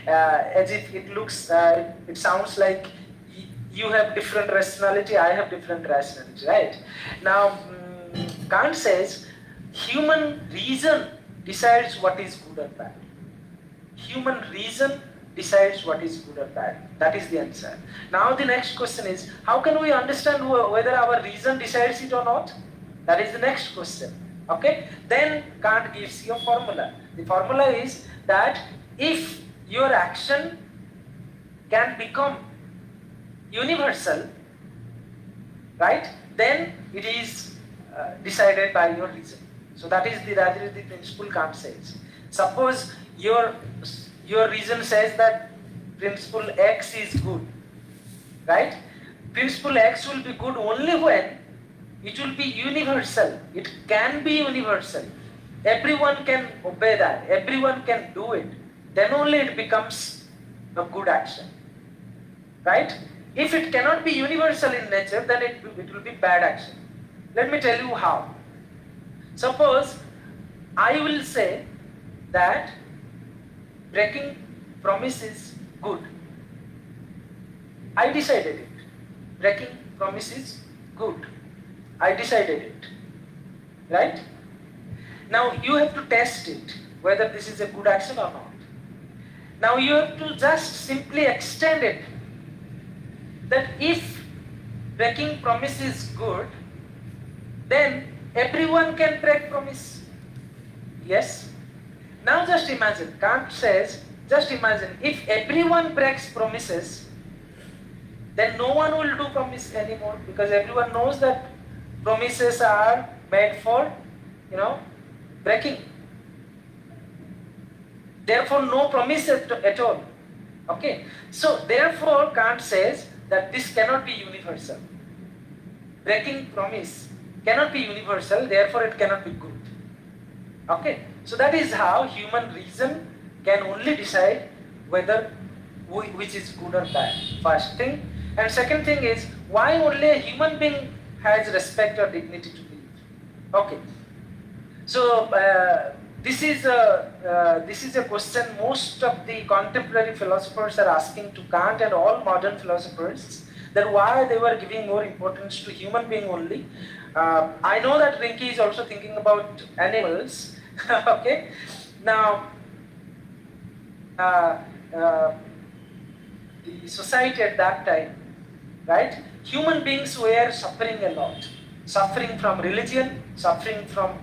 as if it looks, it sounds like you have different rationality, I have different rationality, right? Now, Kant says human reason decides what is good or bad. Human reason decides what is good or bad. That is the answer. Now the next question is, how can we understand whether our reason decides it or not? That is the next question. Okay? Then Kant gives you a formula. The formula is that if your action can become universal, right, then it is decided by your reason. So that is the principle Kant says. Suppose your reason says that principle X is good, right? Principle X will be good only when it will be universal. It can be universal. Everyone can obey that. Everyone can do it. Then only it becomes a good action, right? If it cannot be universal in nature, then it will be bad action. Let me tell you how. Suppose I will say that breaking promise is good. I decided it. Breaking promise is good. I decided it. Right? Now you have to test it, whether this is a good action or not. Now you have to just simply extend it. That if breaking promise is good, then everyone can break promise. Yes? Now just imagine, Kant says, just imagine, if everyone breaks promises, then no one will do promise anymore, because everyone knows that promises are made for, breaking. Therefore, no promise at all. Okay? So, therefore, Kant says that this cannot be universal. Breaking promise cannot be universal, therefore it cannot be good. Okay? So that is how human reason can only decide whether which is good or bad. First thing. And second thing is, why only a human being has respect or dignity to live? Okay. So this is a question most of the contemporary philosophers are asking to Kant and all modern philosophers, that why they were giving more importance to human being only. I know that Rinki is also thinking about animals. Okay. Now, the society at that time, right? Human beings were suffering a lot, suffering from religion, suffering from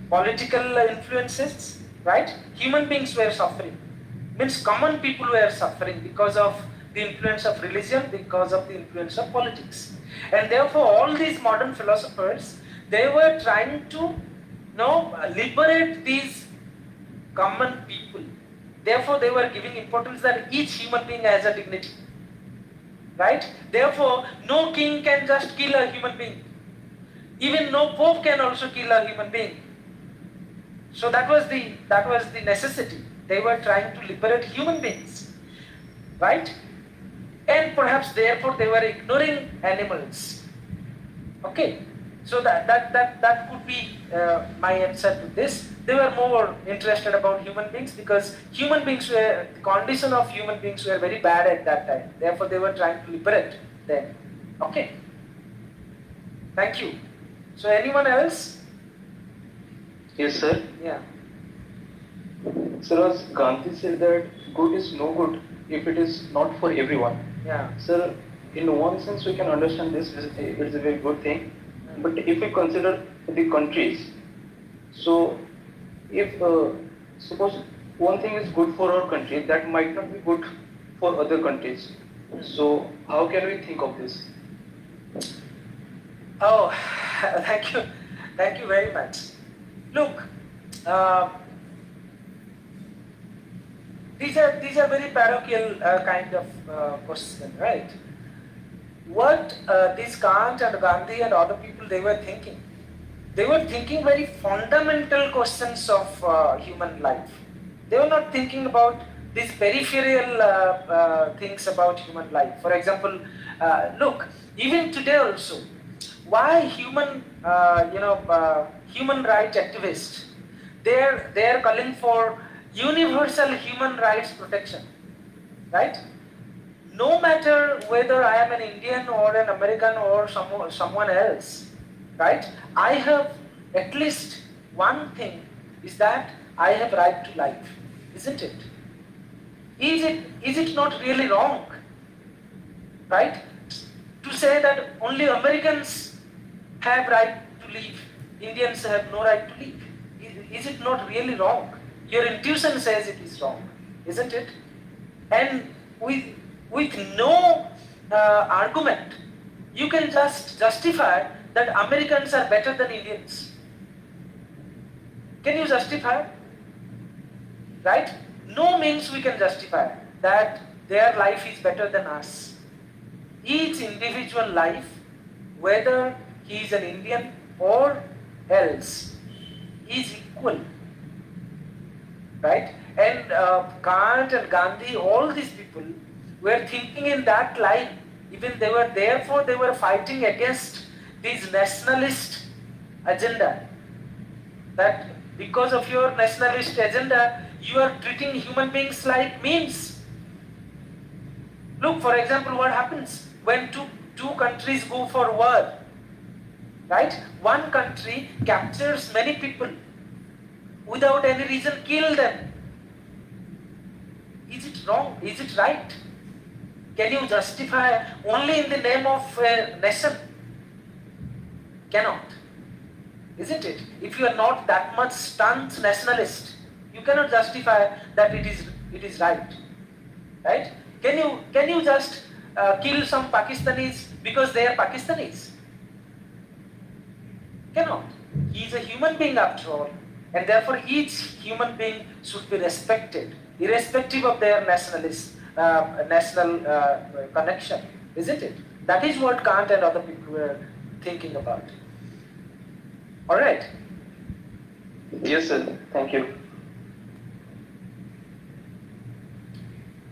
political influences, right? Human beings were suffering. Means common people were suffering because of the influence of religion, because of the influence of politics. And therefore, all these modern philosophers, they were trying to liberate these common people. Therefore, they were giving importance that each human being has a dignity. Right? Therefore, no king can just kill a human being. Even no pope can also kill a human being. So that was the necessity. They were trying to liberate human beings. Right? And perhaps therefore they were ignoring animals. Okay? So that could be my answer to this. They were more interested about human beings because the condition of human beings were very bad at that time. Therefore, they were trying to liberate them. Okay. Thank you. So, anyone else? Yes, sir. Yeah. Sir, as Gandhi said that good is no good if it is not for everyone. Yeah. Sir, in one sense we can understand this, it's a very good thing. But if we consider the countries, So, if suppose one thing is good for our country, that might not be good for other countries. So, how can we think of this? Oh, thank you very much. Look, uh, these are very parochial kind of questions, right? What this Kant and Gandhi and other people they were thinking very fundamental questions of human life. They were not thinking about these peripheral things about human life. For example, look, even today also, why human rights activists, they're calling for universal human rights protection, right? No matter whether I am an Indian or an American or someone else, right? I have at least one thing is that I have right to life, isn't it? Is it not really wrong, right? To say that only Americans have right to live, Indians have no right to live. Is it not really wrong? Your intuition says it is wrong, isn't it? And with no argument, you can just justify that Americans are better than Indians. Can you justify? Right? No means we can justify that their life is better than us. Each individual life, whether he is an Indian or else, is equal. Right? And Kant and Gandhi, all these people were thinking in that line. Even therefore they were fighting against this nationalist agenda. That because of your nationalist agenda, you are treating human beings like memes. Look, for example, what happens when two countries go for war, right? One country captures many people without any reason, kill them. Is it wrong? Is it right? Can you justify only in the name of a nation? Cannot. Isn't it? If you are not that much staunch nationalist, you cannot justify that it is right. Right? Can you just kill some Pakistanis because they are Pakistanis? Cannot. He is a human being after all, and therefore each human being should be respected, irrespective of their national connection, isn't it? That is what Kant and other people were thinking about. All right. Yes, sir. Thank you.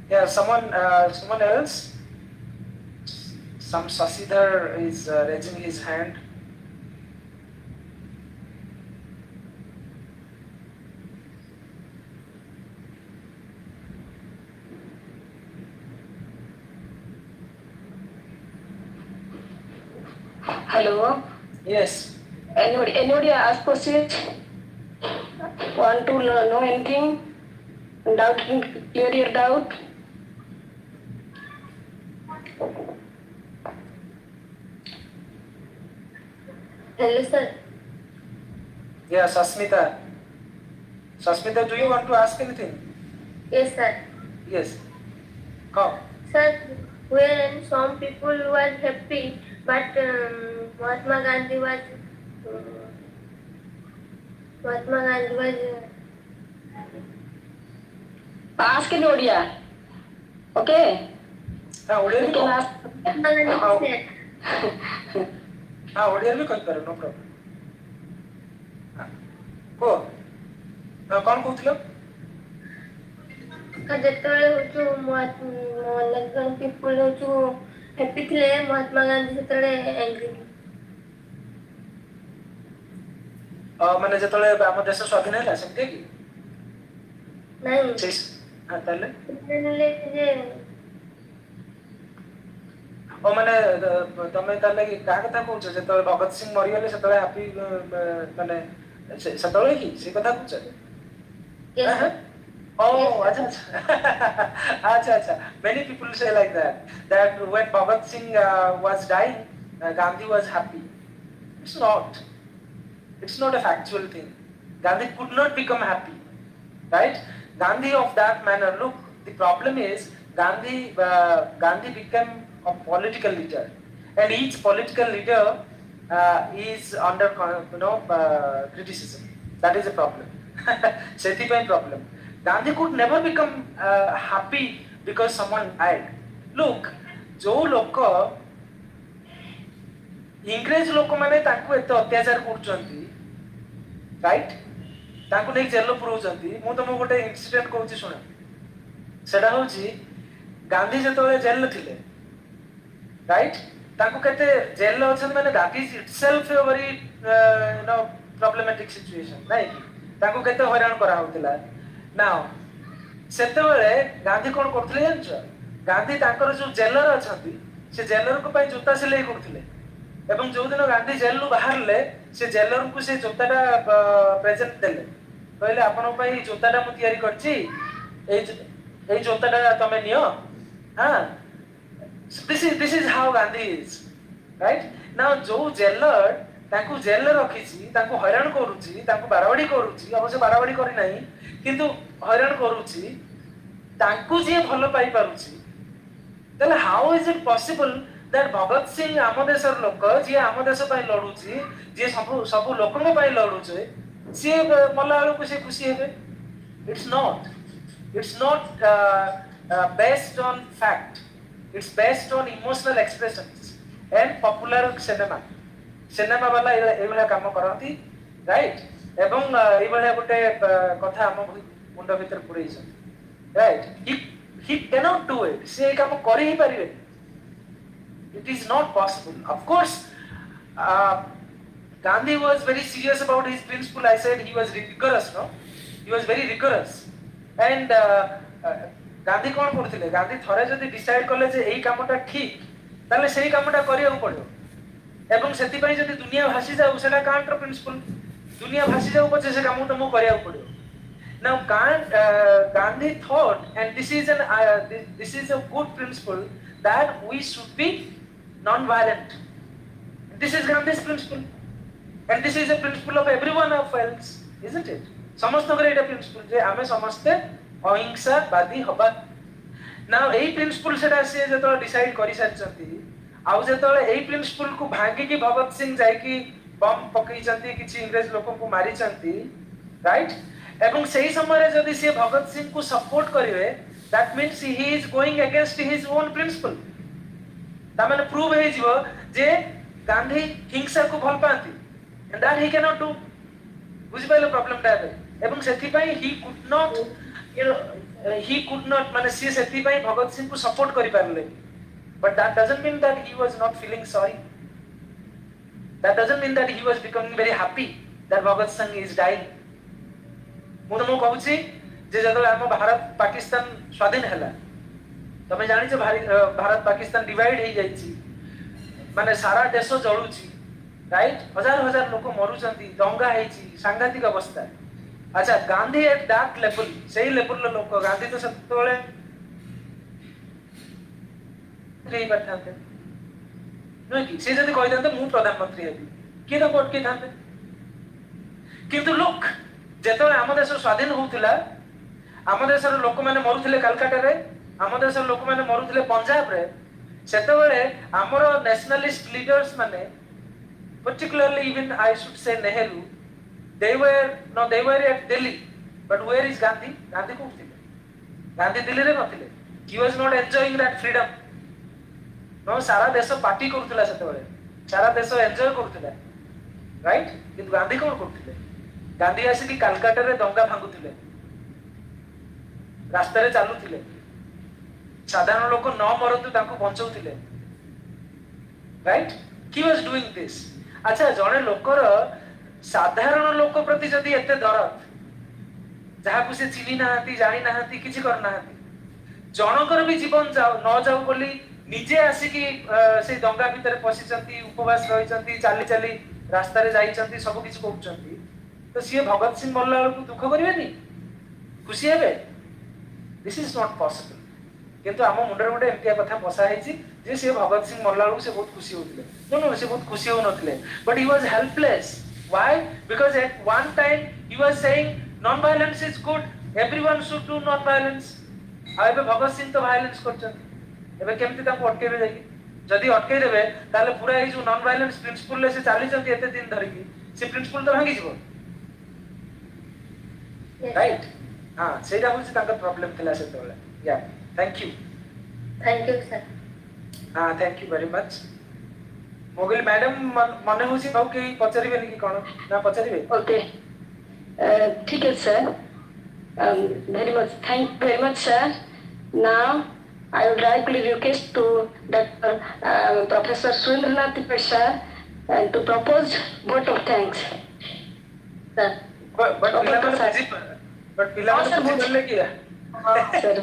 Yeah, someone else. Some Sasidhar is raising his hand. Hello. Yes. Anybody ask questions? Want to know anything? Doubt? Clear your doubt? Hello, sir. Yeah, Sasmita. Sasmita, do you want to ask anything? Yes, sir. Yes. Come. Sir, when some people were happy, but Mahatma Gandhi was Ask in Odia. Okay? ଓଡ଼ିଆରେ You can ask. Mahatma Gandhi said, ଓଡ଼ିଆରେ ବି କହିପାର, no problem. କୁହ କ'ଣ କହୁଥିଲ? ଯେତେବେଳେ ହଉଛୁ people ହଉଛୁ happy ଥିଲେ, ମହାତ୍ମା ଗାନ୍ଧୀ ସେତେବେଳେ ଆଙ୍ଗ୍ରି। ମାନେ ଯେତେବେଳେ ଆମ ଦେଶ ସ୍ୱାଧୀନ ହେଲା ସେମିତି କି? ନାଇଁ ତାହେଲେ ଯେ ମାନେ ତମେ ତାହେଲେ କାହା କଥା କହୁଛ? ଯେତେବେଳେ ଭଗତ ସିଂ ମରିଗଲେ ସେତେବେଳେ ହାପି ମାନେ ସେତେବେଳେ କି ସେ କଥା କହୁଛ? Oh, acha. Many people say like that when Bhagat Singh was dying, Gandhi was happy. It's not a factual thing. Gandhi could not become happy, right? Gandhi of that manner. Look, the problem is Gandhi became a political leader, and each political leader is under criticism. That is a problem. Sethipai problem. Gandhi could never become happy because someone died. Look, जो लोक इंग्रेज लोक माने तांको एते अत्याचार करचंती, right? तांको नै jail पुरौचंती। मु तुमको गोटे इंसिडेंट कहूची सुना। सेटा होची गांधी जतोले जेल थिले, राइट? तांको केते जेल अछन माने that is itself a very problematic situation, नाही? तांको केते हैरान करा होतला। नाउ सेतेबेले गांधी कोन करथले जानछ? गांधी तांकर जो जेलर अछंती से जेलर को पई जूता सिलाई करथले, एवं जो दिन गांधी जेल रु बाहरले से जेलर को से जूताटा प्रेजेंट देले, कहले आपन पई जूताटा मु तयारी करछि, ए जूताटा तमे नियो। हां, this is how Gandhi is, right? Now जो जेलर तांको जेल रखिछि, तांको हैरान करूछि, तांको बाराबाडी करूछि, अवश्य बाराबाडी करि नाही किंतु हैरान करूछि, तांको जे भलो पाई पारुछि। then how is it possible that Bhagat Singh आम देशर लोक जे आम देश पई लडुछि, जे सब लोकन पई लडुछि, से मल्ला को से खुशी हेबे? It's not based on fact. It's based on emotional expressions and popular cinema वाला ए भला काम करती, राइट? एवं ए भला गोटे कथा हम मुंड भीतर पुरई छ, right? He cannot do it. से काम करे ही परिबे। It is not possible. Of course, Gandhi was very serious about his principle. I said he was rigorous, no? He was very rigorous. And Gandhi कोन करथिले? गांधी थरे जदी डिसाइड करले जे एई कामटा ठीक, ताले सेही कामटा करिया पड़ियो। एवं सेति पई जदी दुनिया भासी जाउ सेटा कांटर प्रिंसिपल, दुनिया भासी जाउ पछे से काम तुमको करिया पड़ियो। Now Gandhi thought, and this is a good principle, that we should be non-violent. This is Gandhi's principle, and this is a principle of everyone else, isn't it? समस्त करे एटा प्रिंसिपल जे आमे समस्ते अहिंसा बादी हबा। Now एई प्रिंसिपल सेटा से जतो डिसाइड करि सारचंती, आउ जतो एई प्रिंसिपल को भांगी कि भगत सिंह जाय कि बम पकई चंती, किछि इंग्रेज लोकन को मारी चंती, राइट? एवं सही समय जदि से भगत सिंह को सपोर्ट करिवे, that means he is going against his own principle. ता माने प्रूव हे जिवो जे गांधी हिंसा को भल पांती, and that he can not do. बुझि पाइलो प्रॉब्लम टा बे? एवं सेति पई ही कुड नॉट माने से सेति पई भगत सिंह को सपोर्ट करि पारले। But that doesn't mean that he was not feeling sorry. That doesn't mean that he was becoming very happy that Bhagat Singh is dying. मु तुमको कहूची जे जदो हम भारत पाकिस्तान स्वाधीन हला, तमे जानि छ भारत पाकिस्तान डिवाइड हे जाईची, माने सारा देश जळुची, राइट? हजार हजार लोक मरुचंती, दंगा हेची, सांघातिक अवस्था। अच्छा, गांधी एट दैट लेवल, सही लेवल लोक, गांधी तो सतोले रे पठाते नो कि से जदी कहिदांते मु प्रधानमंत्री हेबी, के तो कोट के थांते। किंतु लोक जेतले आम देश स्वाधीन होउथिला, आम देशर लोक माने मरुथिले कलकत्ता रे, आम देशर लोक माने मरुथिले पंजाब रे, सेतबेले हमर नेशनलिस्ट लीडर्स माने, particularly even I should say Nehru, they were at Delhi, but where is Gandhi? Gandhi ko thile? Gandhi Delhi re nathile. He was not enjoying that freedom. No, सारा देश पार्टी करथिला सेतबेले, सारा देश enjoy करथिला, right? किंतु गांधी कोन करथिले? गांधी आसी कि कलकत्ता रे दंगा भांगुथिले, रास्ता रे चालुथिले, साधारण लोक न मरतु तांको बंचौथिले, right? He was doing this. अच्छा, जणे लोकर साधारण लोक प्रति जदी एते दरद, जहा को से चिनी नाहंती, जानि नाहंती, किछि कर नाहंती, जनकर भी जीवन जाओ न जाओ बोली निजे आसी कि से दंगा भीतर पसिचंती, उपवास रहिचंती, चाली चाली रास्ता रे जाइचंती, सब किछि कहउचंती, तो सी भगत सिंह मल्ला को दुख करेनि, खुशी हेबे? This is not possible. किंतु आम मुंडर गोटे एमतिया कथा बसा हेछि जे से भगत सिंह मल्ला से बहुत खुशी होतिले। नो से बहुत खुशी हो नथिले, but he was helpless. Why? Because at one time he was saying non-violence is good, everyone should do non-violence. ଆଉ ଏବେ ଭଗତ ସିଂ ତ ଭାଇଲେନ୍ସ କରୁଛନ୍ତି, ଏବେ କେମିତି ତାଙ୍କୁ ଅଟକେଇବେ ଯାଇକି? ଯଦି ଅଟକେଇ ଦେବେ ତାହେଲେ ପୁରା ଏଇ ଯୋଉ ନନ୍ ଭାଇଲେନ୍ସ ପ୍ରିନ୍ସିପଲରେ ସେ ଚାଲିଛନ୍ତି ଏତେ ଦିନ ଧରିକି, ସେ ପ୍ରିନ୍ସିପଲ ତ ଭାଙ୍ଗିଯିବ, ରାଇଟ୍? ହଁ, ସେଇଟା ହଉଛି ତାଙ୍କର ପ୍ରୋବ୍ଲେମ ଥିଲା ସେତେବେଳେ। Yeah, thank you. Thank you, sir. ହଁ, ଥ୍ୟାଙ୍କ ୟୁ ଭେରି ମଚ୍। ମୁଁ କହିଲି ମ୍ୟାଡାମ ମନେ ହଉଛି ଆଉ କେହି ପଚାରିବେନି କି କଣ? ନା ପଚାରିବେ? Okay. ठीक है sir. Very much. Thank you very much, sir. Now, I would like to request to Dr. Professor Surendranath Tipat sir to propose vote of thanks. Sir. But ପିଲାମାନେ ବୁଝିପାରିଲେ କି? Sir,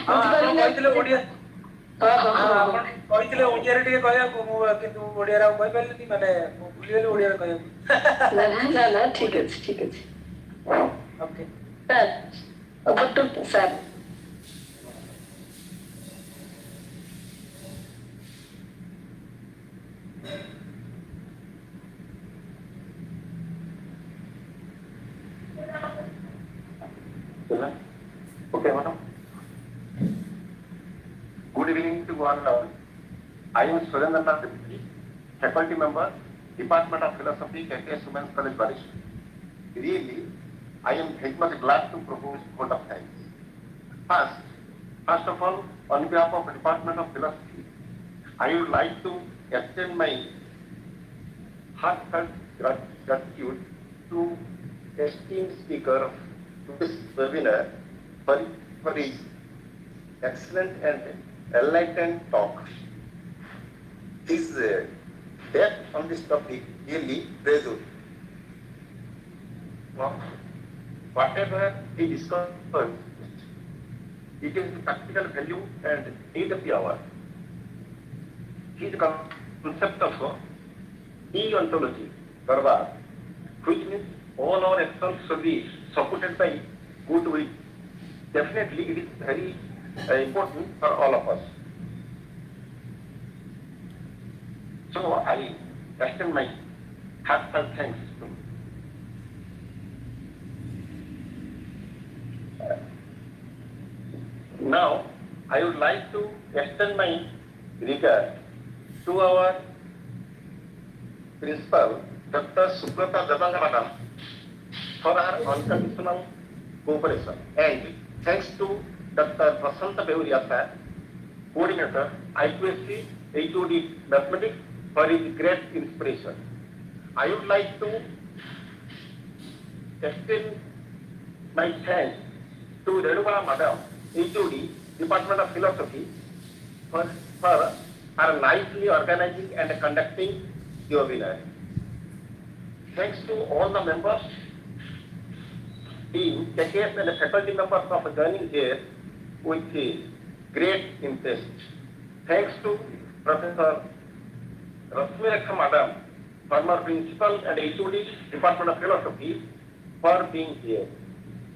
ଆପଣ କହିଥିଲେ ଓଡିଆ, ଆପଣ କହିଥିଲେ ଓଡିଆରେ ଟିକେ କହିବାକୁ, ମୁଁ କିନ୍ତୁ ଓଡିଆରେ ଆଉ କହିପାରିଲିନି, ମାନେ ମୁଁ ଭୁଲିଗଲି ଓଡିଆରେ କହିବାକୁ। ନା ଠିକ ଅଛି, ଠିକ ଅଛି। Okay sir, over to sir. Okay, madam. Good evening to one and all. I am Surendranath Tipat, faculty member, Department of Philosophy, K.K.S. Women's College, Balasore. Really, I am very much glad to propose vote of thanks. First of all, on behalf of the Department of Philosophy, I would like to extend my heartfelt gratitude to esteemed speaker of this webinar for his excellent and enlightened talk. His depth on this topic really praiseworthy. Whatever he discovered, it is the practical value and need of the hour. His concept of de-ontology, Garba, which means all our actions should be supported by goodwill. Definitely, it is very important for all of us. So I extend my heartfelt thanks to now I would like to extend my regard to our principal, Dr. Subrata Jabanga Madam, for her unconditional cooperation, and thanks to Dr. Vasanta Beuria sir, coordinator, IQAC, HOD Mathematics, for his great inspiration. I would like to extend my thanks to Renubala Madam, HOD, Department of Philosophy, for her nicely organizing and conducting the webinar. Thanks to all the members, team, K.K.S. and the faculty members of joining here with great interest. Thanks to Professor Rasmirekha Madam, former principal and HOD, Department of Philosophy, for being here.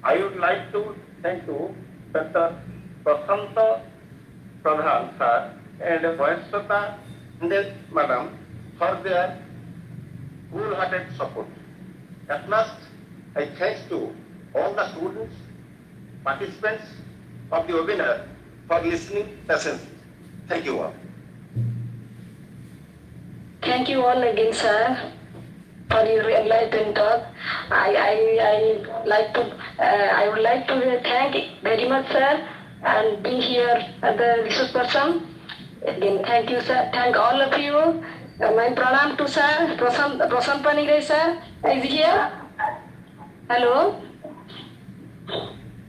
I would like to thank to Dr. Prasanta Pradhan sir and Vayaswata Madam for their wholehearted support. At last, I thanks to all the students, participants of the webinar for listening patiently. Thank you all. Thank you all again, sir, for your enlightened talk. I would like to thank very much, sir, and being here as the resource person. Again, thank you, sir. Thank all of you. My pranam to sir. Prasan Panigay, sir, is here. Hello.